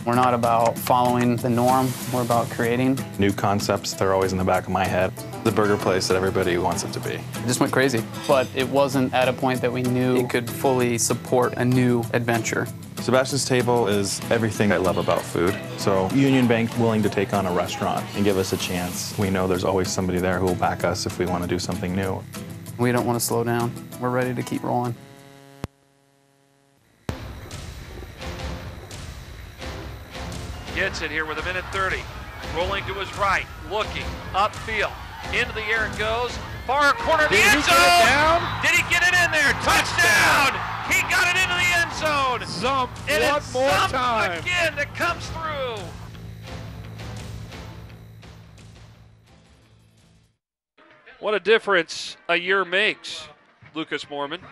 [SPEAKER 10] We're not about following the norm, we're about creating.
[SPEAKER 11] New concepts, they're always in the back of my head. The burger place that everybody wants it to be.
[SPEAKER 10] It just went crazy, but it wasn't at a point that we knew it could fully support a new adventure.
[SPEAKER 11] Sebastian's Table is everything I love about food. So Union Bank willing to take on a restaurant and give us a chance. We know there's always somebody there who will back us if we want to do something new.
[SPEAKER 10] We don't want to slow down. We're ready to keep rolling.
[SPEAKER 2] Gets it here with 1:30. Rolling to his right, looking, upfield. Into the air it goes. Far corner of the end zone. Did he get it in there? Touchdown! He got it into the end zone.
[SPEAKER 3] Zump
[SPEAKER 2] and
[SPEAKER 3] one
[SPEAKER 2] it's
[SPEAKER 3] more
[SPEAKER 2] Zump
[SPEAKER 3] time.
[SPEAKER 2] again that comes through. What a difference a year makes, Lucas Mormon.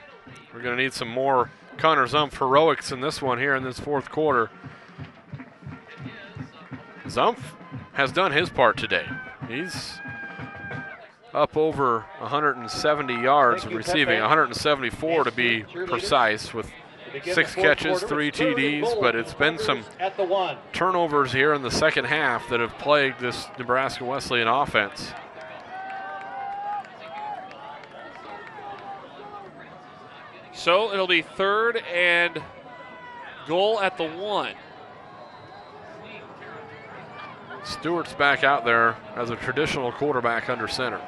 [SPEAKER 3] We're going to need some more Connor Zump heroics in this one here in this fourth quarter. Zump has done his part today. He's up over 170 yards receiving, 174 to be precise, with 6 catches, 3 TDs, but it's been some turnovers here in the second half that have plagued this Nebraska Wesleyan offense.
[SPEAKER 2] So it'll be 3rd and goal at the 1.
[SPEAKER 3] Stewart's back out there as a traditional quarterback under center.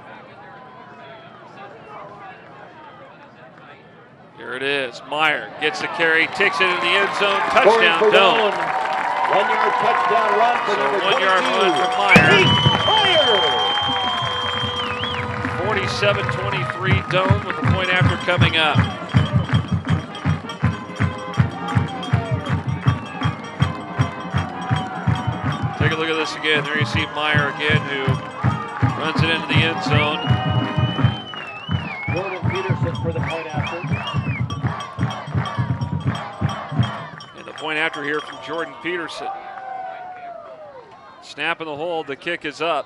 [SPEAKER 2] Here it is. Meyer gets the carry, takes it in the end zone. Touchdown, Doane.
[SPEAKER 4] 1 yard touchdown run for number
[SPEAKER 2] 1 yard
[SPEAKER 4] 22.
[SPEAKER 2] run for Meyer. 47-23, Doane with the point after coming up. Take a look at this again. There you see Meyer again, who runs it into the end zone.
[SPEAKER 4] Jordan Peterson for the point after.
[SPEAKER 2] And the point after here from Jordan Peterson. Snap in the hold. The kick is up.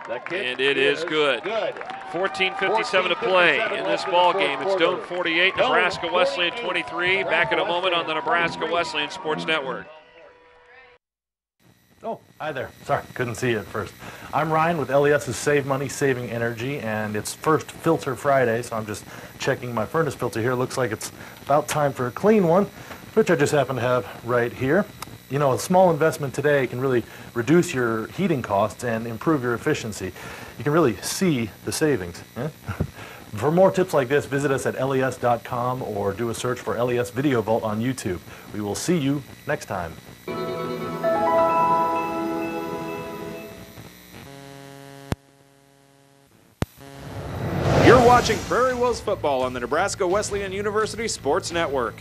[SPEAKER 2] And it is good. 14:57 to play in this ball game. It's Doane 48, Nebraska Wesleyan 23. Back in a moment on the Nebraska Wesleyan Sports Network.
[SPEAKER 5] Oh, hi there. Sorry, couldn't see you at first. I'm Ryan with LES's Save Money, Saving Energy, and it's first filter Friday, so I'm just checking my furnace filter here. Looks like it's about time for a clean one, which I just happen to have right here. You know, a small investment today can really reduce your heating costs and improve your efficiency. You can really see the savings. For more tips like this, visit us at les.com or do a search for LES Video Vault on YouTube. We will see you next time.
[SPEAKER 1] You're watching Prairie Wolves football on the Nebraska Wesleyan University Sports Network.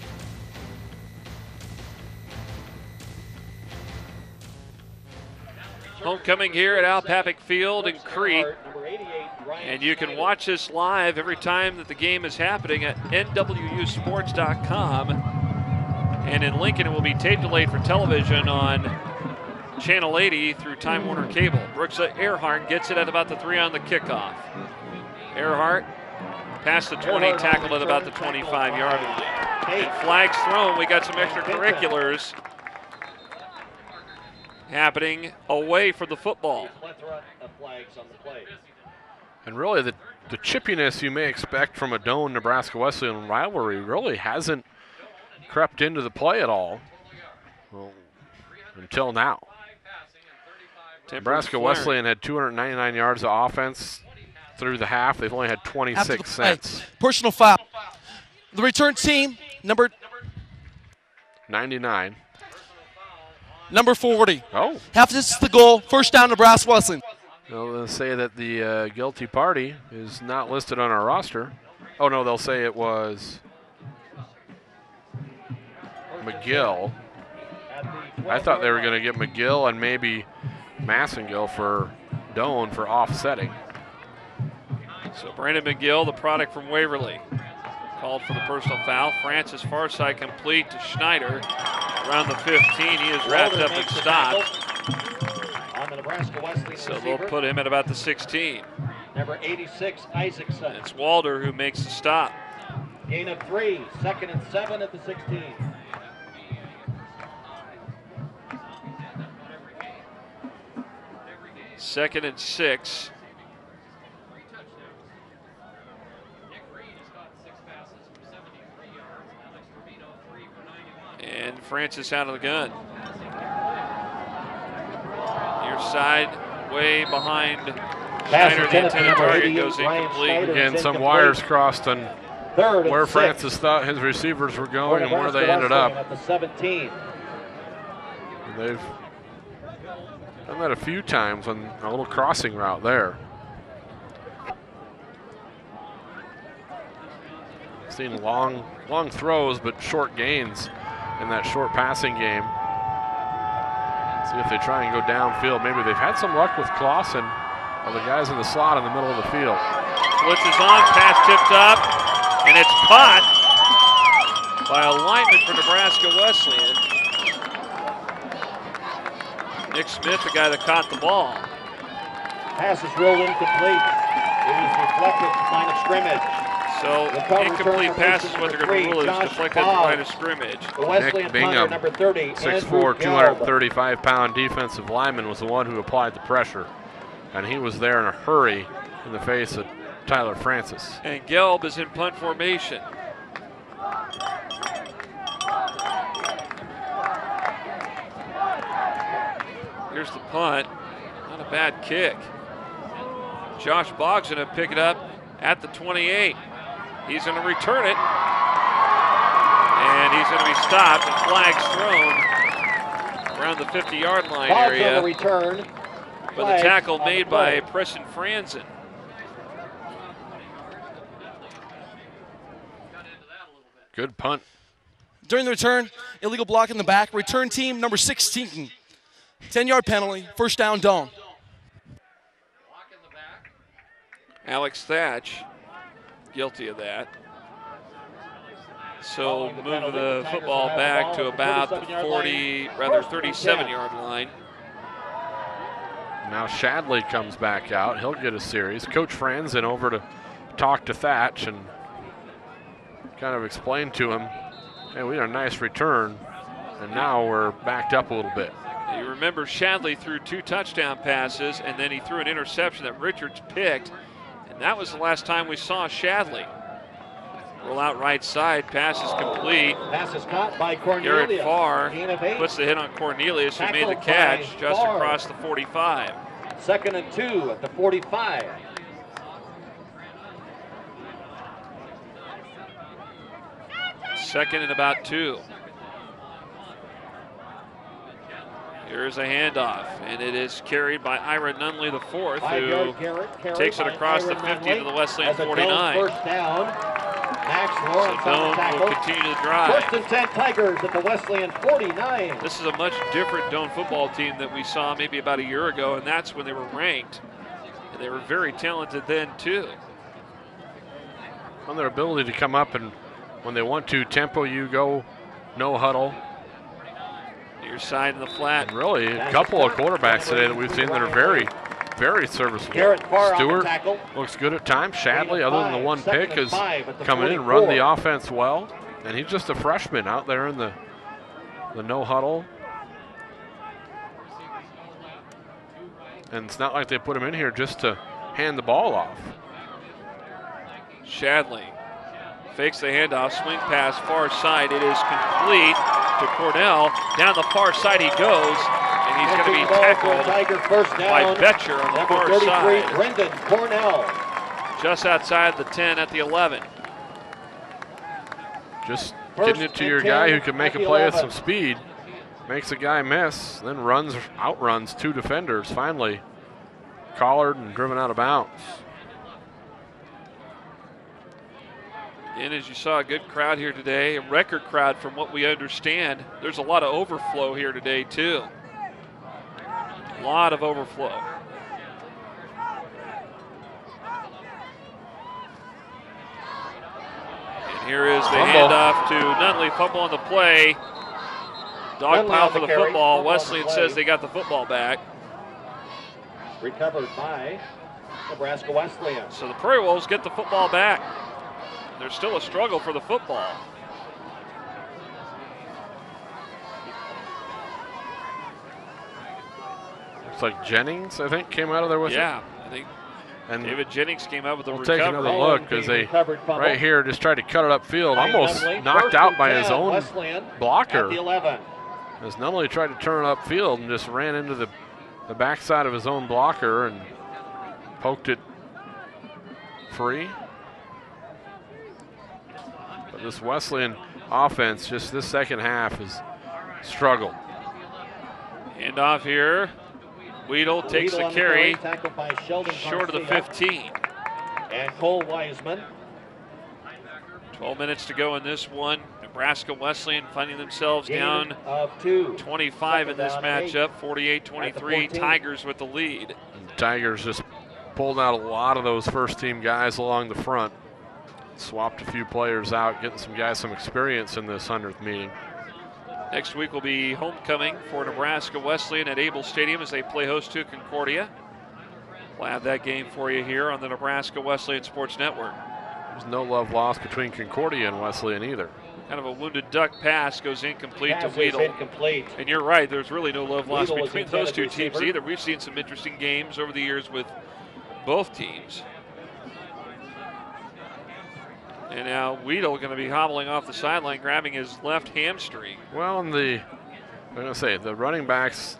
[SPEAKER 2] Homecoming here at Al Papik Field in Crete. And you can watch this live every time that the game is happening at nwusports.com. And in Lincoln, it will be tape delayed for television on Channel 80 through Time Warner Cable. Brooks Earhart gets it at about the 3 on the kickoff. Earhart past the 20, tackled at about the 25-yard line. And flags thrown. We got some extracurriculars happening away from the football.
[SPEAKER 3] And really, the chippiness you may expect from a Doane Nebraska Wesleyan rivalry really hasn't crept into the play at all, well, until now. Nebraska Wesleyan had 299 yards of offense through the half. They've only had 26 cents.
[SPEAKER 6] Personal foul. The return team, number
[SPEAKER 3] 99.
[SPEAKER 6] Number 40.
[SPEAKER 3] Oh.
[SPEAKER 6] Half this is the goal. First down, Nebraska Wesleyan.
[SPEAKER 3] They'll say that the guilty party is not listed on our roster. Oh, no, they'll say it was McGill. I thought they were going to get McGill and maybe Massengill for Doane for offsetting.
[SPEAKER 2] So Brandon McGill, the product from Waverly, called for the personal foul. Francis far side complete to Schneider around the 15. He is wrapped up and stopped.
[SPEAKER 4] On the Nebraska Wesleyan
[SPEAKER 2] So
[SPEAKER 4] receiver,
[SPEAKER 2] they'll put him at about the 16.
[SPEAKER 4] number 86, Isaacson.
[SPEAKER 2] It's Walder who makes the stop.
[SPEAKER 4] Gain of 3, 2nd and 7 at the 16.
[SPEAKER 2] Second and 6. And Francis out of the gun. Near side, way behind Schneider, the intended target goes incomplete.
[SPEAKER 3] Again, some wires crossed on where Francis thought his receivers were going and where they ended up.
[SPEAKER 4] At the 17.
[SPEAKER 3] They've done that a few times on a little crossing route there. Seen long throws, but short gains in that short passing game. See if they try and go downfield. Maybe they've had some luck with Clausen, or the guys in the slot in the middle of the field.
[SPEAKER 2] Blitz is on, pass tipped up, and it's caught by a lineman for Nebraska Wesleyan. Nick Smith, the guy that caught the ball.
[SPEAKER 4] Pass is ruled incomplete. It was deflected at the line of scrimmage.
[SPEAKER 2] So incomplete pass is what they're going to rule is deflected at the line of scrimmage.
[SPEAKER 4] The Wesleyan
[SPEAKER 3] Nick Bingham,
[SPEAKER 4] punter, number 30,
[SPEAKER 3] 6'4", 235-pound defensive lineman, was the one who applied the pressure. And he was there in a hurry in the face of Tyler Francis.
[SPEAKER 2] And Gelb is in punt formation. Here's the punt. Not a bad kick. Josh Boggs going to pick it up at the 28. He's going to return it. And he's going to be stopped and flags thrown around the 50-yard line
[SPEAKER 4] Boggs
[SPEAKER 2] area.
[SPEAKER 4] on the return.
[SPEAKER 2] But the tackle made by Preston Franzen.
[SPEAKER 3] Good punt.
[SPEAKER 6] During the return, illegal block in the back. Return team, number 16. 10-yard penalty, first down, Doane.
[SPEAKER 2] Alex Thatch, guilty of that. So move the football back to about the 37-yard line.
[SPEAKER 3] Now Shadley comes back out. He'll get a series. Coach Franzen over to talk to Thatch and kind of explain to him, hey, we had a nice return, and now we're backed up a little bit.
[SPEAKER 2] You remember Shadley threw 2 touchdown passes, and then he threw an interception that Richards picked, and that was the last time we saw Shadley. Roll out right side, pass is complete.
[SPEAKER 4] Pass is caught by Cornelius.
[SPEAKER 2] Garrett Farr puts the hit on Cornelius, who made the catch just across the 45.
[SPEAKER 4] 2nd and 2 at the 45.
[SPEAKER 2] Second and about 2. Here's a handoff, and it is carried by Ira Nunley the fourth, who takes it across the 50 to the Wesleyan 49.
[SPEAKER 4] First down. Max Lawrence
[SPEAKER 2] so
[SPEAKER 4] on the tackle.
[SPEAKER 2] Doane will continue to drive.
[SPEAKER 4] 1st and 10 Tigers at the Wesleyan 49.
[SPEAKER 2] This is a much different Doane football team that we saw maybe about a year ago, and that's when they were ranked. And they were very talented then, too.
[SPEAKER 3] On their ability to come up and, when they want to, tempo you, go no huddle.
[SPEAKER 2] Near side in the flat.
[SPEAKER 3] And really, a couple of quarterbacks today that we've seen that are very, very serviceable. Stewart looks good at times. Shadley, other than the one pick, is coming in and run the offense well. And he's just a freshman out there in the no huddle. And it's not like they put him in here just to hand the ball off.
[SPEAKER 2] Shadley fakes the handoff, swing pass far side. It is complete to Cornell. Down the far side he goes, and he's going to be tackled by Betcher on the far side.
[SPEAKER 4] Brendan Cornell.
[SPEAKER 2] just outside the 10 at the 11.
[SPEAKER 3] Just getting it to your guy who can make a play with some speed. Makes a guy miss, then outruns 2 defenders. Finally collared and driven out of bounds.
[SPEAKER 2] And as you saw, a good crowd here today, a record crowd from what we understand. There's a lot of overflow here today too. A lot of overflow. And here is the handoff to Nutley. Fumble on the play. Dog pile for the football. Wesleyan says they got the football back.
[SPEAKER 4] Recovered by Nebraska Wesleyan.
[SPEAKER 2] So the Prairie Wolves get the football back. There's still a struggle for the football.
[SPEAKER 3] Looks like Jennings, I think, came out of there with it.
[SPEAKER 2] Yeah, I think and David Jennings came out with the recovery.
[SPEAKER 3] We'll take another look because they right here just tried to cut it upfield. Almost knocked out by his own blocker. As Nutley tried to turn it upfield and just ran into the backside of his own blocker and poked it free. But this Wesleyan offense, just this second half, has struggled.
[SPEAKER 2] Hand off here. Weedle takes the carry short of the 15.
[SPEAKER 4] And Cole Wiseman.
[SPEAKER 2] 12 minutes to go in this one. Nebraska Wesleyan finding themselves down 25 in this matchup, 48-23. Tigers with the lead.
[SPEAKER 3] And Tigers just pulled out a lot of those first-team guys along the front. Swapped a few players out, getting some guys some experience in this 100th meeting.
[SPEAKER 2] Next week will be homecoming for Nebraska Wesleyan at Able Stadium as they play host to Concordia. We'll have that game for you here on the Nebraska Wesleyan Sports Network.
[SPEAKER 3] There's no love lost between Concordia and Wesleyan either.
[SPEAKER 2] Kind of a wounded duck pass goes incomplete to Weedle. And you're right, there's really no love lost between those two teams either. We've seen some interesting games over the years with both teams. And now Weedle going to be hobbling off the sideline, grabbing his left hamstring.
[SPEAKER 3] Well, and the running backs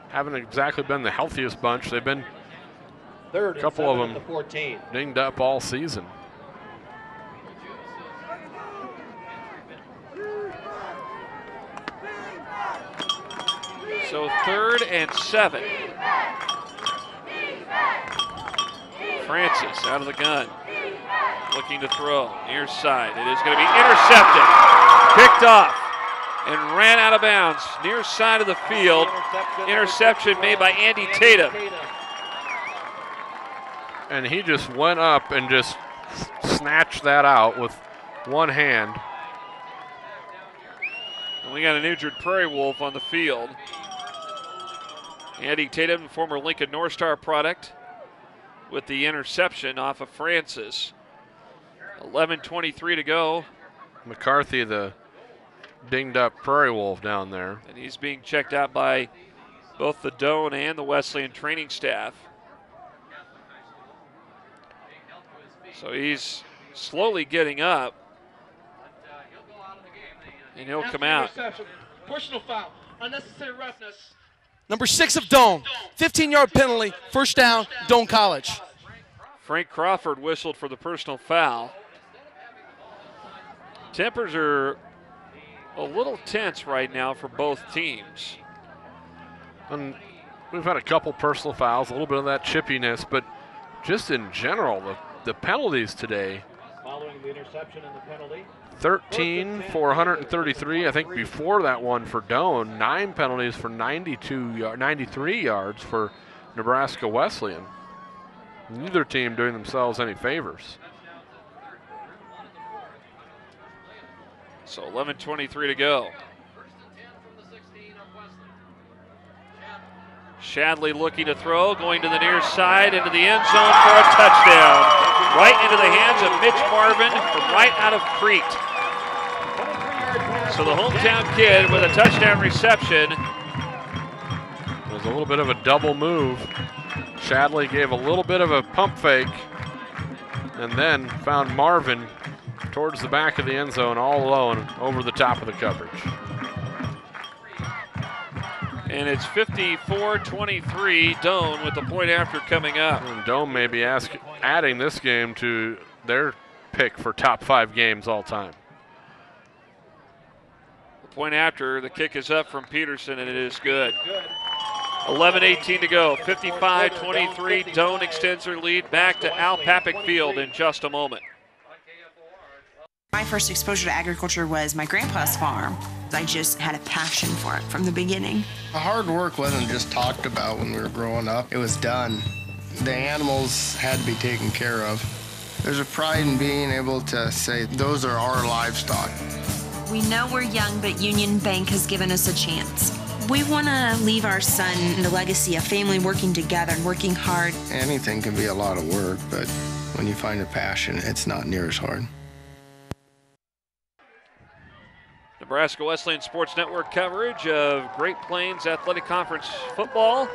[SPEAKER 3] haven't exactly been the healthiest bunch. They've been a couple of them dinged up all season.
[SPEAKER 2] So 3rd and 7. Francis out of the gun, looking to throw, near side. It is going to be intercepted, picked off, and ran out of bounds, near side of the field. Interception made by Andy Tatum.
[SPEAKER 3] And he just went up and just snatched that out with one hand.
[SPEAKER 2] And we got an injured Prairie Wolf on the field. Andy Tatum, former Lincoln North Star product, with the interception off of Francis. 11:23 to go.
[SPEAKER 3] McCarthy, the dinged up Prairie Wolf down there.
[SPEAKER 2] And he's being checked out by both the Doane and the Wesleyan training staff. So he's slowly getting up. And he'll come out.
[SPEAKER 9] Personal foul, unnecessary roughness.
[SPEAKER 6] Number 6 of Doane, 15-yard penalty, first down, Doane College.
[SPEAKER 2] Frank Crawford whistled for the personal foul. Tempers are a little tense right now for both teams.
[SPEAKER 3] And we've had a couple personal fouls, a little bit of that chippiness, but just in general, the penalties today.
[SPEAKER 4] Following the interception and the penalty.
[SPEAKER 3] 13 for 133. I think before that one for Doane, 9 penalties for 93 yards for Nebraska Wesleyan. Neither team doing themselves any favors.
[SPEAKER 2] So 11:23 to go. Shadley looking to throw, going to the near side, into the end zone for a touchdown. Right into the hands of Mitch Marvin from right out of Crete. So the hometown kid with a touchdown reception.
[SPEAKER 3] It was a little bit of a double move. Shadley gave a little bit of a pump fake and then found Marvin towards the back of the end zone all alone over the top of the coverage.
[SPEAKER 2] And it's 54-23, Doane with the point after coming up.
[SPEAKER 3] And Doane may be adding this game to their pick for top 5 games all time.
[SPEAKER 2] The point after, the kick is up from Peterson, and it is good. 11:18 to go, 55-23. Doane extends their lead back to Al Papik Field in just a moment.
[SPEAKER 12] My first exposure to agriculture was my grandpa's farm. I just had a passion for it from the beginning.
[SPEAKER 13] Hard work wasn't just talked about when we were growing up. It was done. The animals had to be taken care of. There's a pride in being able to say, those are our livestock.
[SPEAKER 12] We know we're young, but Union Bank has given us a chance. We want to leave our son the legacy of family working together and working hard.
[SPEAKER 13] Anything can be a lot of work, but when you find a passion, it's not near as hard.
[SPEAKER 2] Nebraska Wesleyan Sports Network coverage of Great Plains Athletic Conference football.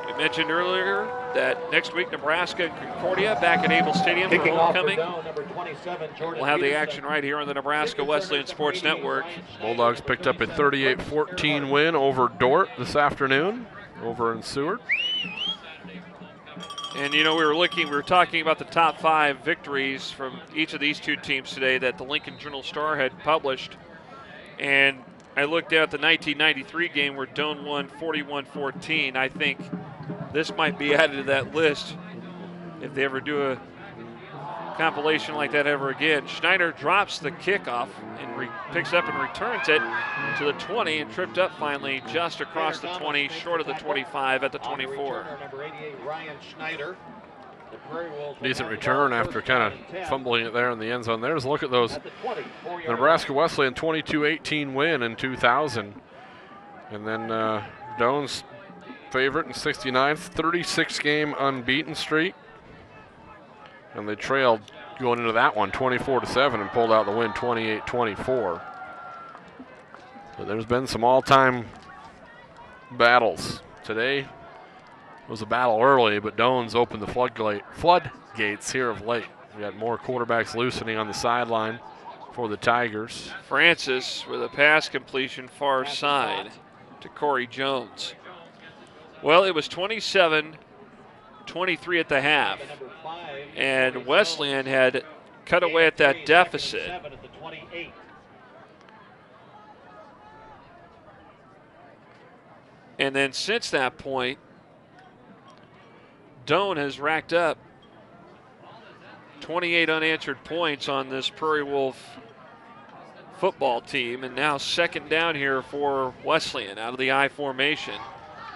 [SPEAKER 2] We mentioned earlier that next week Nebraska and Concordia back at Able Stadium for homecoming. We'll have the action right here on the Nebraska Wesleyan Sports Network.
[SPEAKER 3] Bulldogs picked up a 38-14 win over Dordt this afternoon over in Seward.
[SPEAKER 2] And you know, we were talking about the top 5 victories from each of these two teams today that the Lincoln Journal-Star had published. And I looked at the 1993 game where Doane won 41-14. I think this might be added to that list if they ever do a compilation like that ever again. Schneider drops the kickoff and picks up and returns it to the 20 and tripped up finally just across the 20, short of the 25 at the 24.
[SPEAKER 4] Number 88, Ryan Schneider.
[SPEAKER 3] Decent return after kind of fumbling it there in the end zone. There's a look at those. The Nebraska Wesleyan 22-18 win in 2000. And then Doane's favorite in 69th, 36-game unbeaten streak. And they trailed going into that one 24-7 and pulled out the win 28-24. So there's been some all-time battles. Today was a battle early, but Doane's opened the floodgates here of late. We got more quarterbacks loosening on the sideline for the Tigers.
[SPEAKER 2] Francis with a pass completion far side to Corey Jones. Well, it was 27-23 at the half, and Wesleyan had cut away at that deficit. And then since that point, Doane has racked up 28 unanswered points on this Prairie Wolf football team, and now second down here for Wesleyan out of the I formation.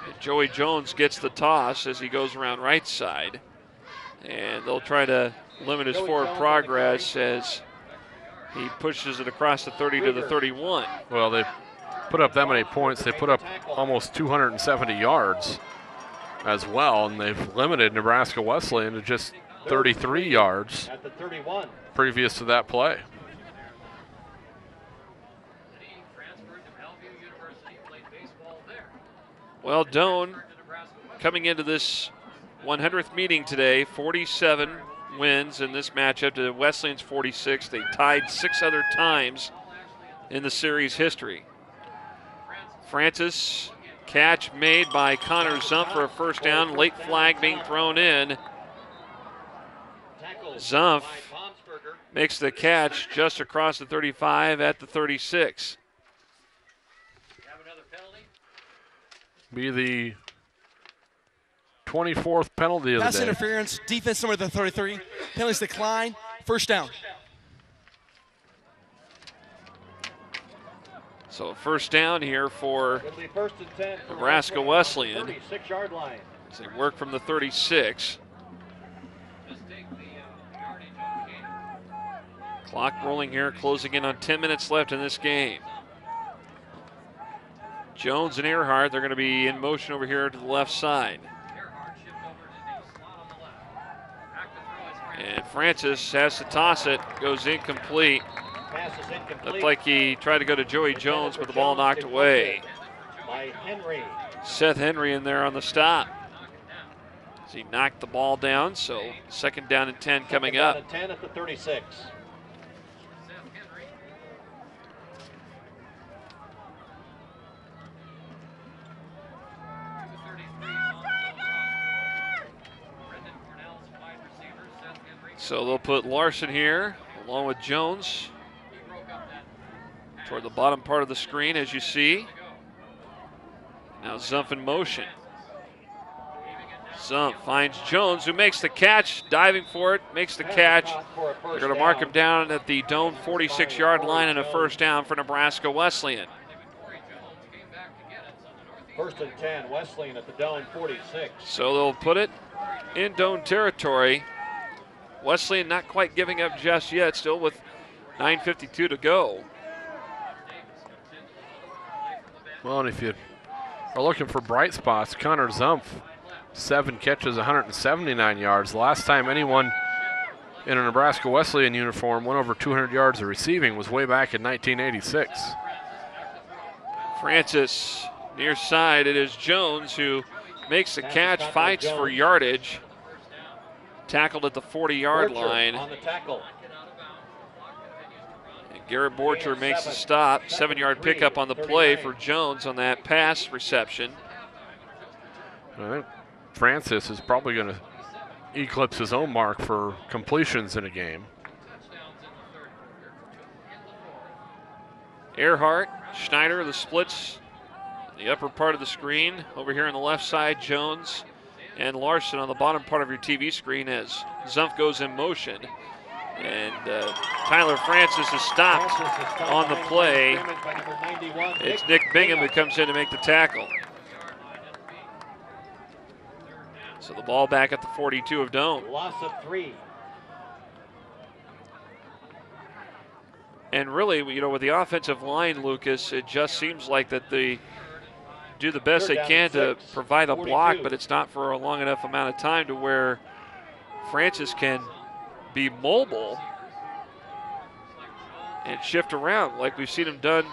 [SPEAKER 2] And Joey Jones gets the toss as he goes around right side, and they'll try to limit his forward progress as he pushes it across the 30 to the 31.
[SPEAKER 3] Well, they put up that many points. They put up almost 270 yards as well, and they've limited Nebraska Wesleyan to just 33 yards previous to that play.
[SPEAKER 2] Well, Doane coming into this 100th meeting today, 47 wins in this matchup to Wesleyan's 46. They tied 6 other times in the series history. Francis, catch made by Connor Zumpf for a first down. Late flag being thrown in. Zumpf makes the catch just across the 35 at the 36.
[SPEAKER 3] Be the 24th penalty of the day.
[SPEAKER 6] Pass interference, defense number 33. Penalties decline, first down.
[SPEAKER 2] So a first down here for Nebraska Wesleyan.
[SPEAKER 4] 36-yard line.
[SPEAKER 2] As they work from the 36. Clock rolling here, closing in on 10 minutes left in this game. Jones and Earhart, they're going to be in motion over here to the left side. And Francis has to toss it, goes incomplete. Looked like he tried to go to Joey Jones, but the ball knocked away. Seth Henry in there on the stop. As he knocked the ball down, so second down and 10 coming up.
[SPEAKER 4] Second down and 10 at the 36.
[SPEAKER 2] So they'll put Larson here along with Jones toward the bottom part of the screen, as you see. Now Zumpf in motion. Zumpf finds Jones, who makes the catch, diving for it, makes the catch. They're going to mark him down at the Doane 46-yard line and a first down for Nebraska Wesleyan.
[SPEAKER 4] 1st and 10, Wesleyan at the Doane 46.
[SPEAKER 2] So they'll put it in Doane territory. Wesleyan not quite giving up just yet, still with 9:52 to go.
[SPEAKER 3] Well, and if you are looking for bright spots, Connor Zumpf, 7 catches, 179 yards. The last time anyone in a Nebraska Wesleyan uniform went over 200 yards of receiving was way back in 1986.
[SPEAKER 2] Francis near side. It is Jones who makes the catch, fights for yardage. Tackled at the 40-yard line.
[SPEAKER 4] On the tackle.
[SPEAKER 2] And Garrett Borcher makes a stop. 7-yard pickup on the play for Jones on that pass reception.
[SPEAKER 3] I think Francis is probably going to eclipse his own mark for completions in a game.
[SPEAKER 2] Earhart, Schneider, the splits, the upper part of the screen. Over here on the left side, Jones and Larson on the bottom part of your TV screen as Zumpf goes in motion. And Tyler Francis is stopped on the play. It's Nick Bingham who comes in to make the tackle. So the ball back at the 42 of Doane.
[SPEAKER 4] Loss of 3.
[SPEAKER 2] And really, you know, with the offensive line, Lucas, it just seems like that they do the best they can to provide a block, but it's not for a long enough amount of time to where Francis can be mobile and shift around like we've seen him done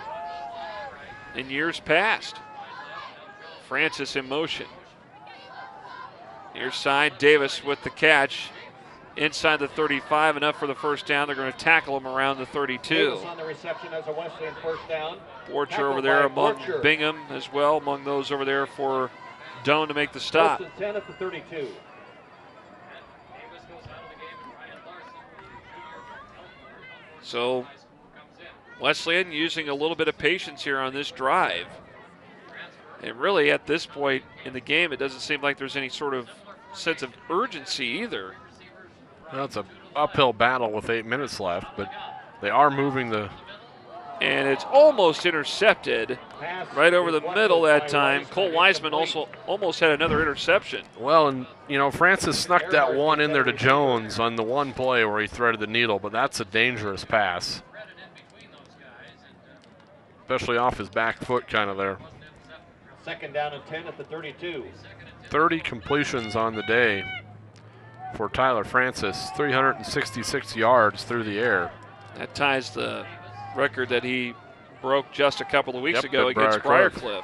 [SPEAKER 2] in years past. Francis in motion. Near side, Davis with the catch. Inside the 35, enough for the first down. They're going to tackle him around the 32.
[SPEAKER 4] Davis on the reception as a Wesleyan first down.
[SPEAKER 2] Borcher over there among Bingham as well, among those over there for Doane to make the stop.
[SPEAKER 4] 1st and 10 at the 32.
[SPEAKER 2] So Wesleyan using a little bit of patience here on this drive. And really at this point in the game, it doesn't seem like there's any sort of sense of urgency either.
[SPEAKER 3] Well, it's an uphill battle with 8 minutes left, but they are moving the...
[SPEAKER 2] And it's almost intercepted right over the middle that time. Cole Wiseman also almost had another interception.
[SPEAKER 3] Well, and, you know, Francis snuck that one in there to Jones on the one play where he threaded the needle, but that's a dangerous pass. Especially off his back foot kind of there.
[SPEAKER 4] 2nd down and 10 at the 32.
[SPEAKER 3] 30 completions on the day for Tyler Francis, 366 yards through the air.
[SPEAKER 2] That ties the record that he broke just a couple of weeks ago
[SPEAKER 3] at
[SPEAKER 2] against
[SPEAKER 3] Briarcliff.
[SPEAKER 2] Briarcliff.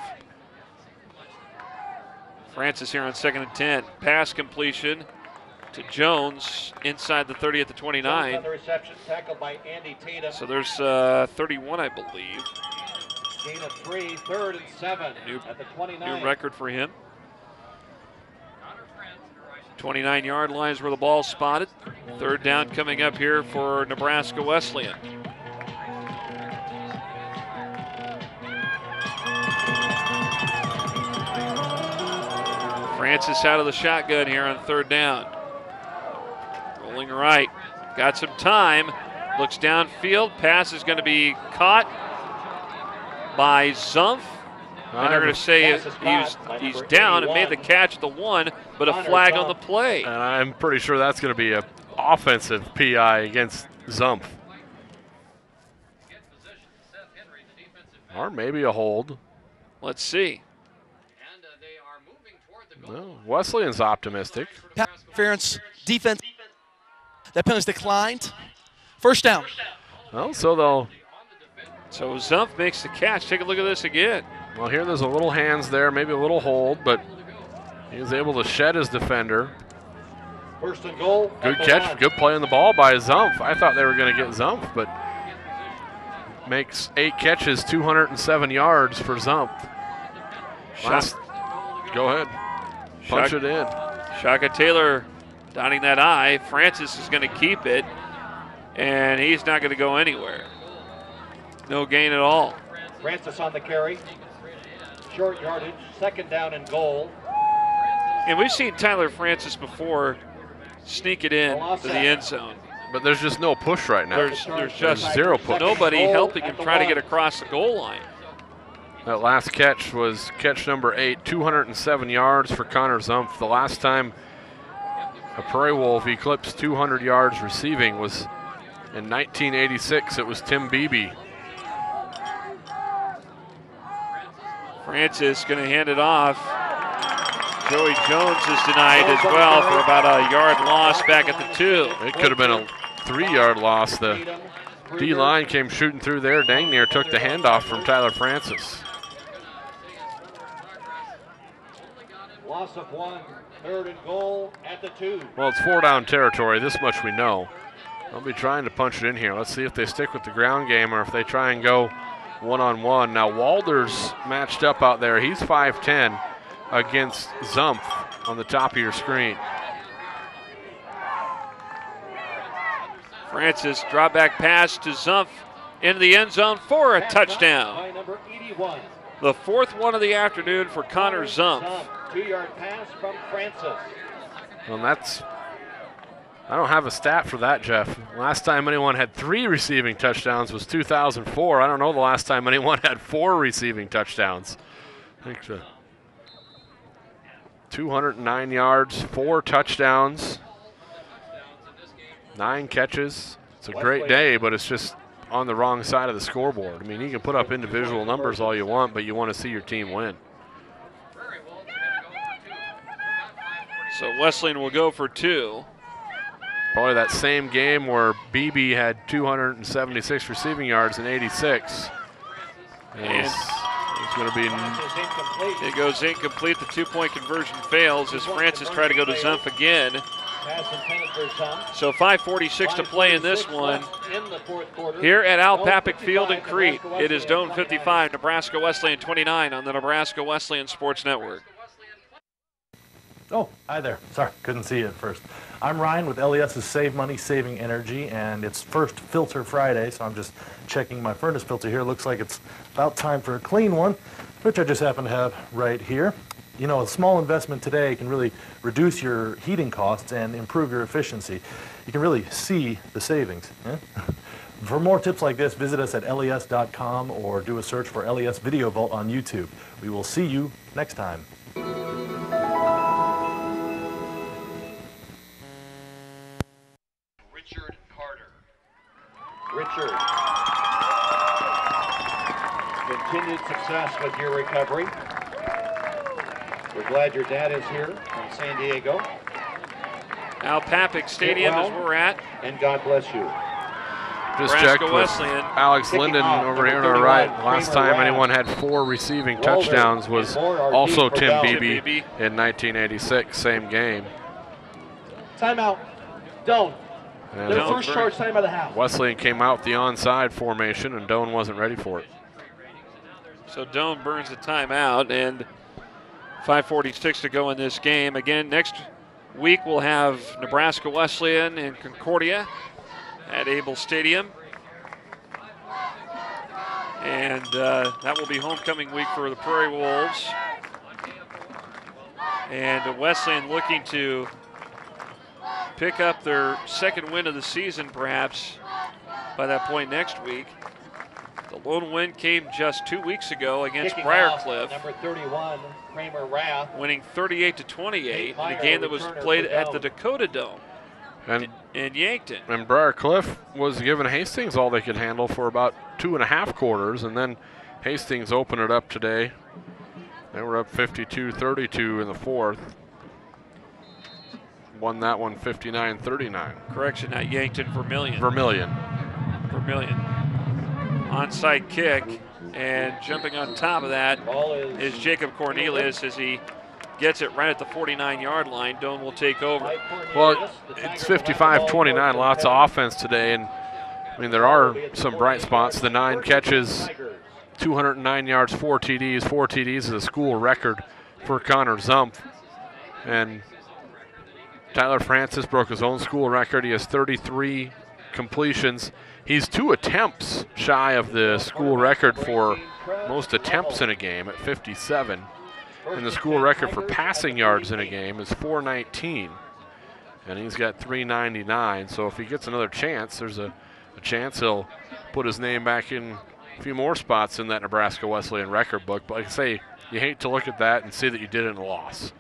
[SPEAKER 2] Francis here on 2nd and 10. Pass completion to Jones inside the 30 at the 29.
[SPEAKER 4] On the reception, tackled by Andy Tatum.
[SPEAKER 2] So there's 31, I believe.
[SPEAKER 4] Gain of 3, 3rd and 7 at the 29.
[SPEAKER 2] New record for him. 29-yard line is where the ball's spotted. 3rd down coming up here for Nebraska Wesleyan. Francis out of the shotgun here on 3rd down. Rolling right. Got some time. Looks downfield. Pass is going to be caught by Zumpf. And they're going to say he's down and made the catch at the 1, but a flag on the play.
[SPEAKER 3] And I'm pretty sure that's going to be an offensive PI against Zumpf. Or maybe a hold.
[SPEAKER 2] Let's see.
[SPEAKER 3] No, Wesleyan's optimistic.
[SPEAKER 6] Interference, defense. That penalty's declined. First down.
[SPEAKER 3] Well, so
[SPEAKER 2] Zumpf makes the catch. Take a look at this again.
[SPEAKER 3] Well, here there's a little hands there, maybe a little hold, but he was able to shed his defender.
[SPEAKER 4] 1st and goal.
[SPEAKER 3] Good catch, good play on the ball by Zumpf. I thought they were going to get Zumpf, but makes 8 catches, 207 yards for Zumpf. Go ahead. Punch it in.
[SPEAKER 2] Shaka Taylor dotting that I. Francis is going to keep it, and he's not going to go anywhere. No gain at all.
[SPEAKER 4] Francis on the carry. Short yardage, 2nd down and goal.
[SPEAKER 2] And we've seen Tyler Francis before sneak it in to the end zone.
[SPEAKER 3] But there's just no push right now.
[SPEAKER 2] There's just
[SPEAKER 3] zero push.
[SPEAKER 2] Nobody helping him try to get across the goal line.
[SPEAKER 3] That last catch was catch number 8, 207 yards for Connor Zumpf. The last time a Prairie Wolf eclipsed 200 yards receiving was in 1986. It was Tim Beebe.
[SPEAKER 2] Francis going to hand it off. Joey Jones is denied as well for about a yard loss back at the 2.
[SPEAKER 3] It could have been a 3-yard loss. The D-line came shooting through there. Dang near took the handoff from Tyler Francis.
[SPEAKER 4] Loss of 1, 3rd and goal at the 2.
[SPEAKER 3] Well, it's 4-down territory. This much we know. They'll be trying to punch it in here. Let's see if they stick with the ground game or if they try and go one-on-one. Now, Walder's matched up out there. He's 5'10". Against Zumpf on the top of your screen.
[SPEAKER 2] Francis, drop back pass to Zumpf into the end zone for a touchdown.
[SPEAKER 4] Number 81.
[SPEAKER 2] The 4th one of the afternoon for Connor Zumpf.
[SPEAKER 4] 2-yard pass from Francis.
[SPEAKER 3] Well, I don't have a stat for that, Jeff. Last time anyone had 3 receiving touchdowns was 2004. I don't know the last time anyone had 4 receiving touchdowns. I think so. 209 yards, 4 touchdowns, 9 catches. It's a great day, but it's just on the wrong side of the scoreboard. I mean, you can put up individual numbers all you want, but you want to see your team win.
[SPEAKER 2] So Wesleyan will go for 2.
[SPEAKER 3] Probably that same game where Beebe had 276 receiving yards in 86. And it's going to be.
[SPEAKER 2] It goes incomplete. The 2-point conversion fails as Francis tried to go to Zumpf again. So 5:46 to play in this one. Here at Al Papick Field in Crete, it is Doane 55, Nebraska Wesleyan 29 on the Nebraska Wesleyan Sports Network.
[SPEAKER 5] Oh, hi there. Sorry, couldn't see you at first. I'm Ryan with LES's Save Money, Saving Energy, and it's first filter Friday, so I'm just checking my furnace filter here. Looks like it's about time for a clean one, which I just happen to have right here. You know, a small investment today can really reduce your heating costs and improve your efficiency. You can really see the savings. For more tips like this, visit us at les.com or do a search for LES Video Vault on YouTube. We will see you next time.
[SPEAKER 4] Richard. Continued success with your recovery. We're glad your dad is here from San Diego.
[SPEAKER 2] Al Papick Stadium is where we're at.
[SPEAKER 4] And God bless you.
[SPEAKER 3] Just
[SPEAKER 2] Nebraska
[SPEAKER 3] checked with
[SPEAKER 2] Wesleyan.
[SPEAKER 3] Alex Linden over here on our right. Last time anyone had 4 receiving touchdowns was also Tim Beebe in 1986, same game.
[SPEAKER 9] Timeout. Doane.
[SPEAKER 3] And
[SPEAKER 9] their first charge time of the half.
[SPEAKER 3] Wesleyan came out with the onside formation, and Doane wasn't ready for it.
[SPEAKER 2] So Doane burns the timeout, and 5:46 to go in this game. Again, next week we'll have Nebraska Wesleyan and Concordia at Able Stadium. And that will be homecoming week for the Prairie Wolves. And Wesleyan looking to pick up their second win of the season, perhaps, by that point next week. The lone win came just 2 weeks ago against Briarcliff.
[SPEAKER 4] Number 31, Kramer Rath.
[SPEAKER 2] Winning 38-28 in a game that was played at the Dakota Dome in Yankton.
[SPEAKER 3] And Briarcliff was giving Hastings all they could handle for about 2.5 quarters, and then Hastings opened it up today. They were up 52-32 in the 4th. Won that one 59-39.
[SPEAKER 2] Correction, not Yankton, Vermilion.
[SPEAKER 3] Vermilion.
[SPEAKER 2] Onside kick, and jumping on top of that is Jacob Cornelius as he gets it right at the 49-yard line. Doane will take over.
[SPEAKER 3] Well, it's 55-29, lots of offense today, and I mean there are some bright spots. The 9 catches, 209 yards, 4 TDs. 4 TDs is a school record for Connor Zumpf, and Tyler Francis broke his own school record. He has 33 completions. He's 2 attempts shy of the school record for most attempts in a game at 57. And the school record for passing yards in a game is 419. And he's got 399. So if he gets another chance, there's a chance he'll put his name back in a few more spots in that Nebraska Wesleyan record book. But like I say, you hate to look at that and see that you did it in a loss.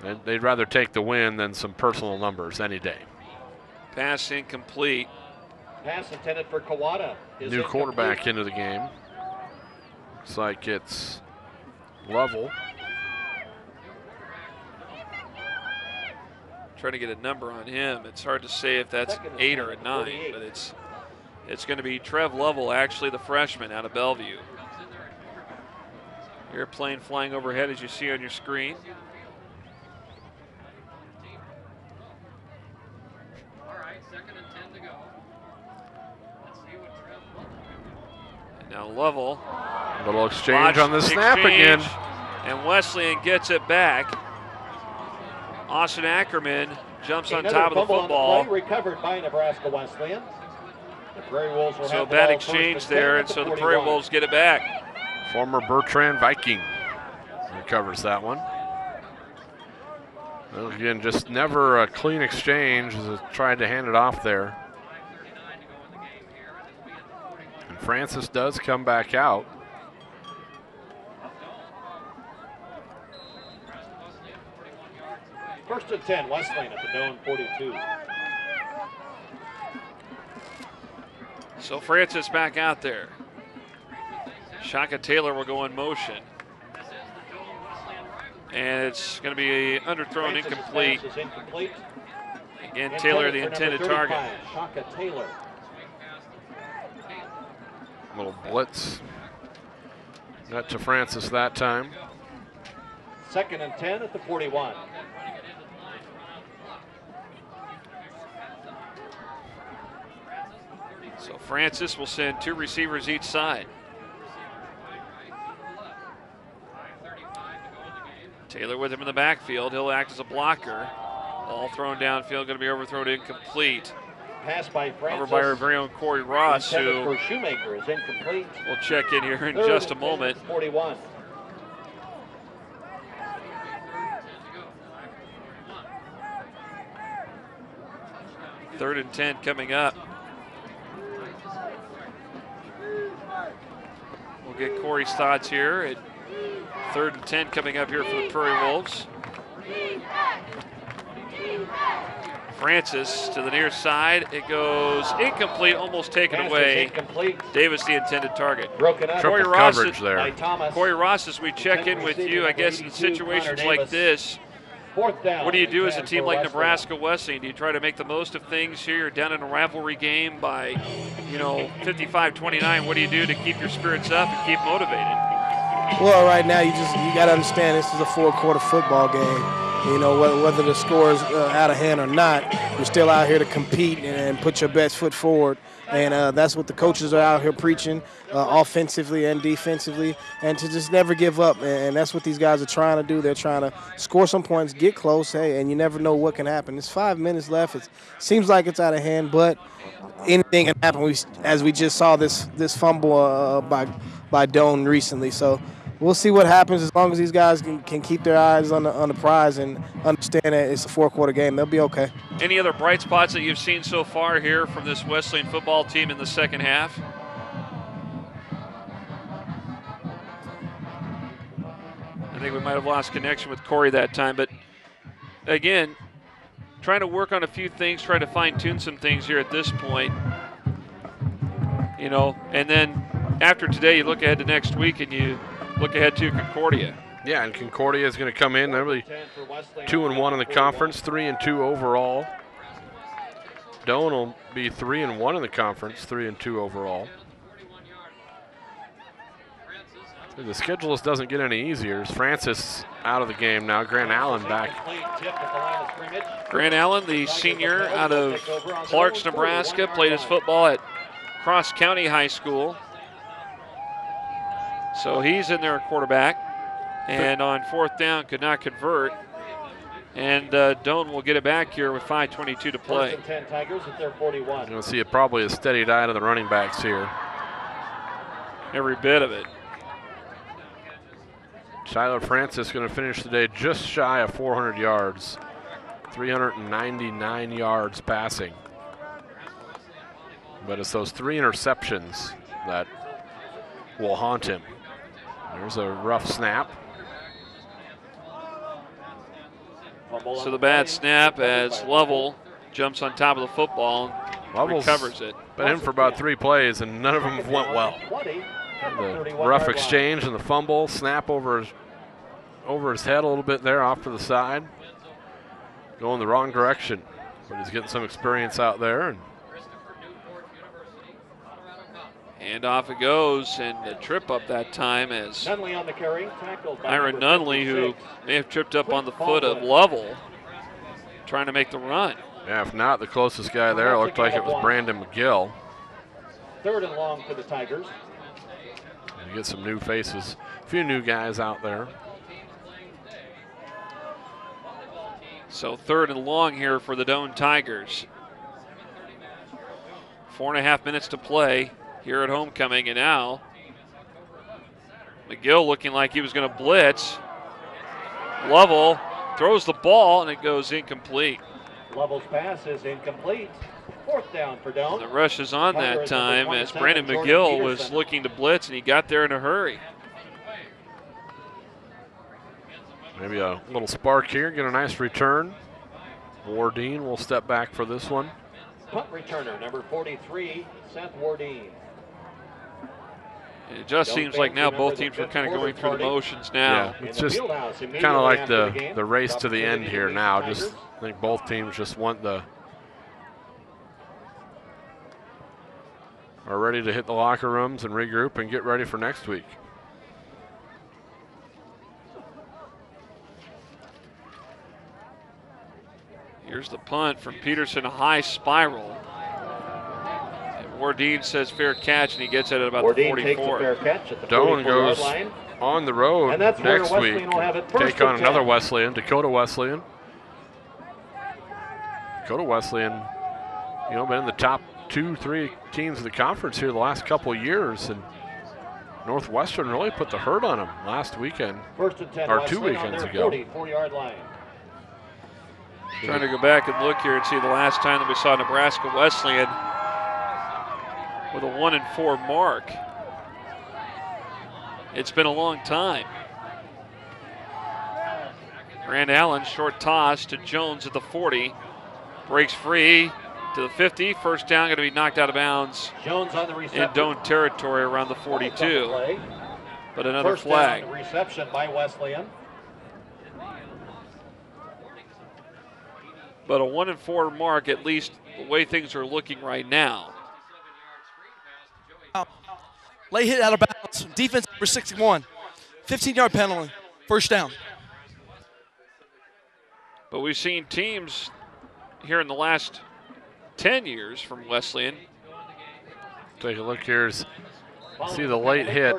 [SPEAKER 3] And they'd rather take the win than some personal numbers any day.
[SPEAKER 2] Pass incomplete.
[SPEAKER 4] Pass intended for Kawada.
[SPEAKER 3] New quarterback into the game. Looks like it's Level.
[SPEAKER 2] Trying to get a number on him. It's hard to say if that's 8 or a 9, but it's going to be Trev Lovell, actually the freshman out of Bellevue. Airplane flying overhead as you see on your screen. And now Lovell.
[SPEAKER 3] Little exchange on the snap again.
[SPEAKER 2] And Wesleyan gets it back. Austin Ackerman jumps on top of the football.
[SPEAKER 4] Recovered by Nebraska Wesleyan. The Prairie Wolves will
[SPEAKER 2] so
[SPEAKER 4] have
[SPEAKER 2] a bad exchange there, and so the Prairie Wolves get it back.
[SPEAKER 3] Former Bertrand Viking recovers that one. Well, again, just never a clean exchange as it tried to hand it off there. And Francis does come back out.
[SPEAKER 4] First and 10, Wesleyan at the Doane 42.
[SPEAKER 2] So Francis back out there. Shaka Taylor will go in motion. And it's going to be underthrown, incomplete. Again, Taylor, the intended target.
[SPEAKER 4] Shaka Taylor.
[SPEAKER 3] Little blitz. Not to Francis that time.
[SPEAKER 4] Second and 10 at the 41.
[SPEAKER 2] So Francis will send 2 receivers each side. Taylor with him in the backfield. He'll act as a blocker. Ball thrown downfield, going to be overthrown, incomplete.
[SPEAKER 4] Pass by Francis.
[SPEAKER 2] Over by our very own Corey Ross, who
[SPEAKER 4] for Shoemaker is incomplete.
[SPEAKER 2] We'll check in here in just a moment.
[SPEAKER 4] 41.
[SPEAKER 2] Third and 10 coming up. We'll get Corey's thoughts here at 3rd and 10 coming up here for the Prairie Wolves. Francis to the near side. It goes incomplete, almost taken away. Davis, the intended target.
[SPEAKER 4] Broken up.
[SPEAKER 2] Corey
[SPEAKER 3] Triple
[SPEAKER 2] Ross,
[SPEAKER 3] coverage there.
[SPEAKER 2] Corey Ross, as we check in with you, I guess in situations like this, what do you do as a team like Nebraska Wesleyan? Do you try to make the most of things here? You're down in a rivalry game by, 55-29. What do you do to keep your spirits up and keep motivated?
[SPEAKER 7] Well, right now you got to understand this is a 4-quarter football game. You know, whether the score is out of hand or not, you're still out here to compete and put your best foot forward. And that's what the coaches are out here preaching, offensively and defensively, and to just never give up. And that's what these guys are trying to do. They're trying to score some points, get close, and you never know what can happen. There's 5 minutes left. It seems like it's out of hand, but anything can happen. As we just saw this fumble by Doane recently. So we'll see what happens. As long as these guys can keep their eyes on the prize and understand that it's a 4-quarter game, they'll be okay.
[SPEAKER 2] Any other bright spots that you've seen so far here from this Wesleyan football team in the second half? I think we might have lost connection with Corey that time, but again, trying to work on a few things, trying to fine-tune some things here at this point. And then after today, you look ahead to next week and you look ahead to Concordia.
[SPEAKER 3] Yeah, and Concordia is going to come in. They're really 2-1 in the conference, 3-2 overall. Doane will be 3-1 in the conference, 3-2 overall. The schedule just doesn't get any easier. Francis out of the game now. Grant Allen back.
[SPEAKER 2] Grant Allen, the senior out of Clarks, Nebraska, played his football at Cross County High School. So he's in there at quarterback. And on 4th down, could not convert. And Doane will get it back here with 5:22 to play.
[SPEAKER 4] 10 Tigers at their 41.
[SPEAKER 3] You'll see probably a steady diet of the running backs here.
[SPEAKER 2] Every bit of it.
[SPEAKER 3] Shyler Francis going to finish the day just shy of 400 yards. 399 yards passing. But it's those 3 interceptions that will haunt him. There's a rough snap.
[SPEAKER 2] So the bad snap as Lovell jumps on top of the football and recovers it.
[SPEAKER 3] Been in for about 3 plays, and none of them went well. The rough exchange and the fumble, snap over his head a little bit there off to the side. Going the wrong direction, but he's getting some experience out there.
[SPEAKER 2] And off it goes, and the trip up that time as
[SPEAKER 4] Nunley on the carry, tackled by
[SPEAKER 2] Ira Nunley, who may have tripped up on the foot of Lovell, trying to make the run.
[SPEAKER 3] Yeah, if not, the closest guy there looked like it was Brandon McGill.
[SPEAKER 4] 3rd and long for the Tigers.
[SPEAKER 3] You get some new faces, a few new guys out there.
[SPEAKER 2] So 3rd and long here for the Doane Tigers. 4.5 minutes to play here at homecoming, and now McGill looking like he was going to blitz. Lovell throws the ball, and it goes incomplete.
[SPEAKER 4] Lovell's pass is incomplete. 4th down for Doane.
[SPEAKER 2] The rush is on that time as Brandon McGill was looking to blitz, and he got there in a hurry.
[SPEAKER 3] Maybe a little spark here, get a nice return. Wardine will step back for this one.
[SPEAKER 4] Punt returner, number 43, Seth Wardine.
[SPEAKER 2] It just seems like now both teams are kind of going through the motions now.
[SPEAKER 3] Yeah, it's just kind of like the race to the end here now. Just I think both teams just want are ready to hit the locker rooms and regroup and get ready for next week.
[SPEAKER 2] Here's the punt from Peterson, a high spiral. And Wardine says fair catch, and he gets it at about the 44.
[SPEAKER 3] Doane goes on the road next week. Take on another Wesleyan, Dakota Wesleyan. Dakota Wesleyan, been in the top 2-3 teams of the conference here the last couple of years, and Northwestern really put the hurt on them last weekend, or 2 weekends ago.
[SPEAKER 4] 44-yard line.
[SPEAKER 2] Trying to go back and look here and see the last time that we saw Nebraska Wesleyan with a 1-4 mark. It's been a long time. Grant Allen, short toss to Jones at the 40. Breaks free to the 50. First down, going to be knocked out of bounds
[SPEAKER 4] Jones on the reception.
[SPEAKER 2] in Doane territory around the 42. But another
[SPEAKER 4] First
[SPEAKER 2] flag.
[SPEAKER 4] Down, reception by Wesleyan.
[SPEAKER 2] But a 1-4 mark, at least the way things are looking right now.
[SPEAKER 6] Late hit out of bounds. Defense number 61. 15-yard penalty. First down.
[SPEAKER 2] But we've seen teams here in the last 10 years from Wesleyan.
[SPEAKER 3] Take a look here. See the late hit.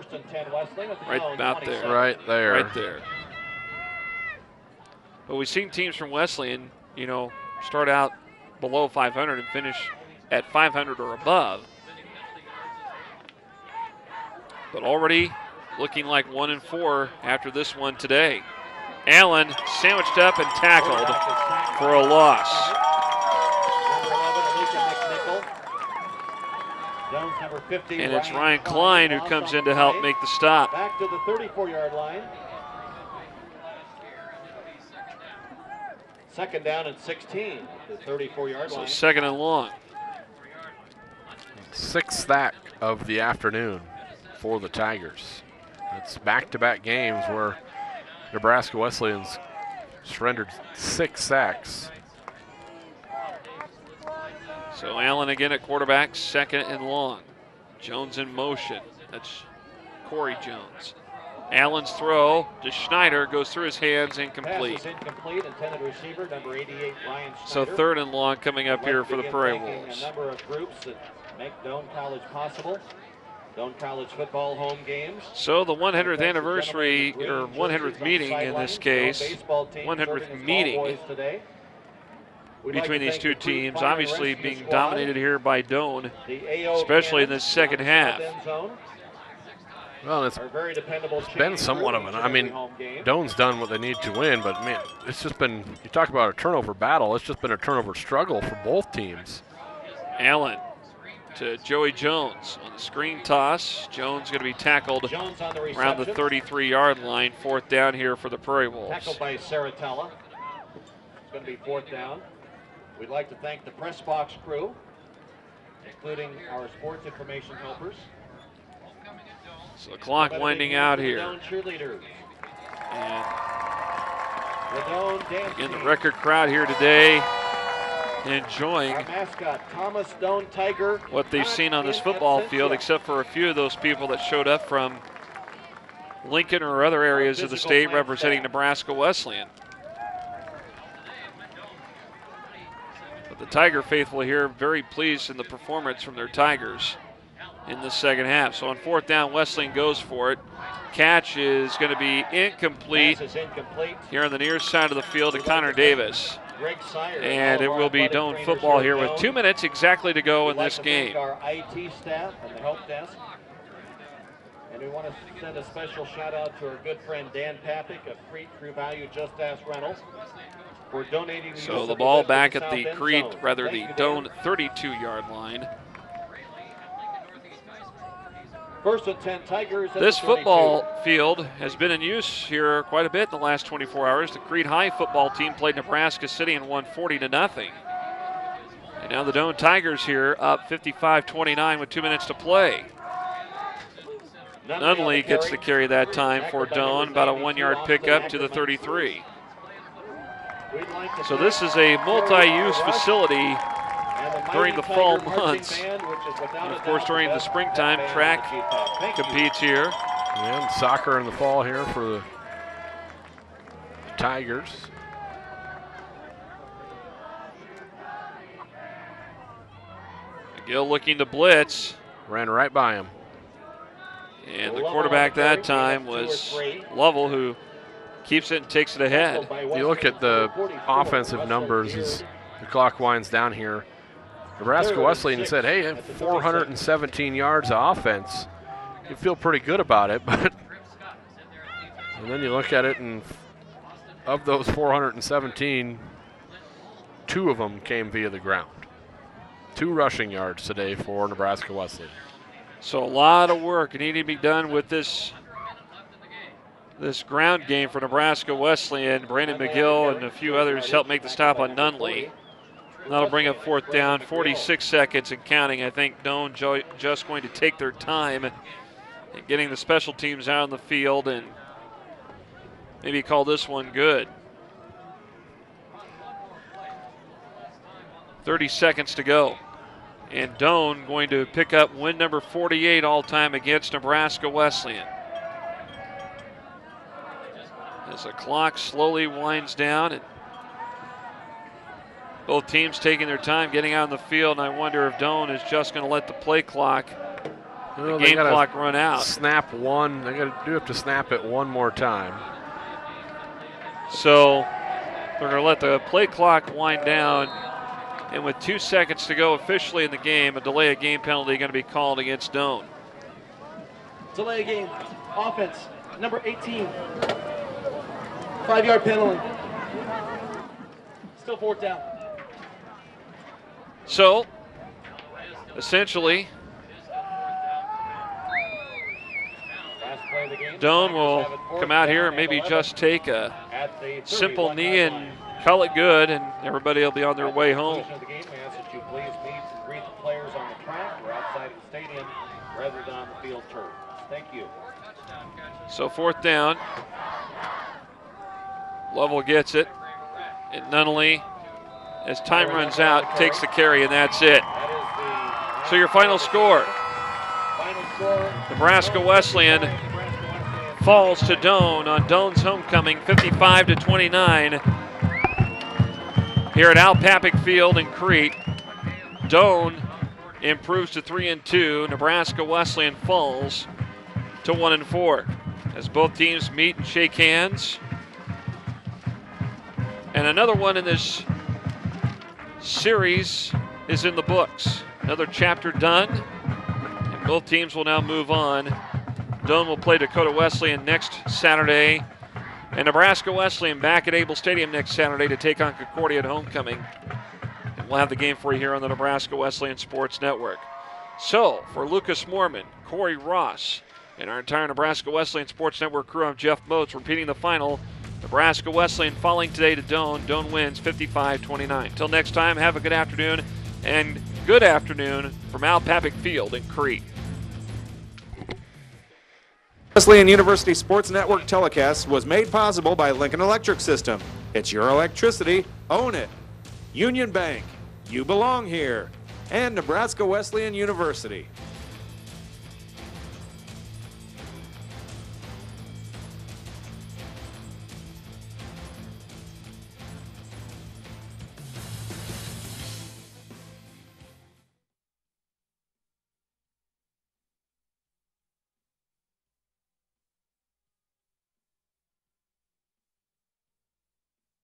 [SPEAKER 2] Right about there.
[SPEAKER 3] Right there.
[SPEAKER 2] Right there. But we've seen teams from Wesleyan, start out below 500 and finish at 500 or above. But already looking like 1-4 after this one today. Allen sandwiched up and tackled for a loss. And it's Ryan Klein who comes in to help make the stop.
[SPEAKER 4] Back to the 34-yard line. Second down and 16, the 34-yard line.
[SPEAKER 2] So 2nd and long.
[SPEAKER 3] 6th sack of the afternoon for the Tigers. It's back-to-back games where Nebraska Wesleyan's surrendered 6 sacks.
[SPEAKER 2] So Allen again at quarterback, 2nd and long. Jones in motion. That's Corey Jones. Allen's throw to Schneider goes through his hands, incomplete.
[SPEAKER 4] Pass is incomplete, intended receiver, number 88, Ryan
[SPEAKER 2] So
[SPEAKER 4] Schneider.
[SPEAKER 2] 3rd and long coming up here for the Prairie Wolves.
[SPEAKER 4] A number of groups that make Doane College possible. Doane College football home games.
[SPEAKER 2] So the 100th anniversary, or 100th meeting in this case, 100th meeting between these two teams, obviously being dominated here by Doane, especially in this second half.
[SPEAKER 3] Well, it's been somewhat of an, I mean, Doane's done what they need to win, but man, it's just been, you talk about a turnover battle, it's just been a turnover struggle for both teams.
[SPEAKER 2] Allen to Joey Jones on the screen toss. Jones going to be tackled around the 33-yard line. 4th down here for the Prairie Wolves.
[SPEAKER 4] Tackled by Saratella. It's going to be 4th down. We'd like to thank the press box crew, including our sports information helpers.
[SPEAKER 2] So the clock winding out here. And again, the record crowd here today enjoying
[SPEAKER 4] our mascot, Thomas Doane Tiger,
[SPEAKER 2] what they've seen on this football field, except for a few of those people that showed up from Lincoln or other areas of the state representing Nebraska Wesleyan. But the Tiger faithful here very pleased in the performance from their Tigers in the second half. So on 4th down, Wesleyan goes for it. Catch is going to be incomplete here on the near side of the field to Connor Davis. And it will be Doane football here with 2 minutes exactly to go in this game.
[SPEAKER 4] Our IT staff and the help desk. And we want to send a special shout out to our good friend Dan Papik of Crete True Value Just Ask Rentals for donating.
[SPEAKER 2] So the ball back at the Crete, rather the Doane 32-yard line.
[SPEAKER 4] 1st and 10 Tigers.
[SPEAKER 2] This football field has been in use here quite a bit in the last 24 hours. The Crete High football team played Nebraska City and won 40-0. And now the Doane Tigers here up 55-29 with 2 minutes to play. Nunley gets the carry that time for Doane, about a 1-yard pickup to the 33. So this is a multi-use facility during the fall months. And of course, during the springtime, track competes here.
[SPEAKER 3] And soccer in the fall here for the Tigers.
[SPEAKER 2] McGill looking to blitz.
[SPEAKER 3] Ran right by him.
[SPEAKER 2] And the quarterback that time was Lovell, who keeps it and takes it ahead.
[SPEAKER 3] You look at the offensive numbers as the clock winds down here. Nebraska Wesleyan said, hey, 417 yards of offense. You feel pretty good about it, but and then you look at it, and of those 417, 2 of them came via the ground. 2 rushing yards today for Nebraska Wesleyan.
[SPEAKER 2] So a lot of work needing to be done with this ground game for Nebraska Wesleyan. Brandon McGill and a few others helped make the stop on Nunley. That'll bring up 4th down, 46 seconds and counting. I think Doane just going to take their time in getting the special teams out on the field and maybe call this one good. 30 seconds to go. And Doane going to pick up win number 48 all-time against Nebraska Wesleyan. As the clock slowly winds down and both teams taking their time getting out on the field, and I wonder if Doane is just going to let the play clock, the game clock run out.
[SPEAKER 3] Snap one. They have to snap it one more time.
[SPEAKER 2] So they're going to let the play clock wind down, and with 2 seconds to go officially in the game, a delay of game penalty going to be called against Doane.
[SPEAKER 9] Delay of game. Offense, number 18. 5-yard penalty. Still 4th down.
[SPEAKER 2] So, essentially, Doane will come out here and maybe just take a simple knee and call it good, and everybody will be on their way home. So 4th down. Lovell gets it, and Nunley, as time runs out, takes the carry, and that's it. So your final score. Nebraska Wesleyan falls to Doane on Doane's homecoming, 55-29. Here at Al Papik Field in Crete, Doane improves to 3-2. Nebraska Wesleyan falls to 1-4 as both teams meet and shake hands. And another one in this series is in the books. Another chapter done, and both teams will now move on. Doane will play Dakota Wesleyan next Saturday, and Nebraska Wesleyan back at Able Stadium next Saturday to take on Concordia at homecoming. And we'll have the game for you here on the Nebraska Wesleyan Sports Network. So, for Lucas Moorman, Corey Ross, and our entire Nebraska Wesleyan Sports Network crew, I'm Jeff Moats, repeating the final. Nebraska Wesleyan falling today to Doane. Doane wins 55-29. Until next time, have a good afternoon, and good afternoon from Al Papick Field in Crete.
[SPEAKER 1] Wesleyan University Sports Network telecast was made possible by Lincoln Electric System. It's your electricity, own it. Union Bank, you belong here. And Nebraska Wesleyan University.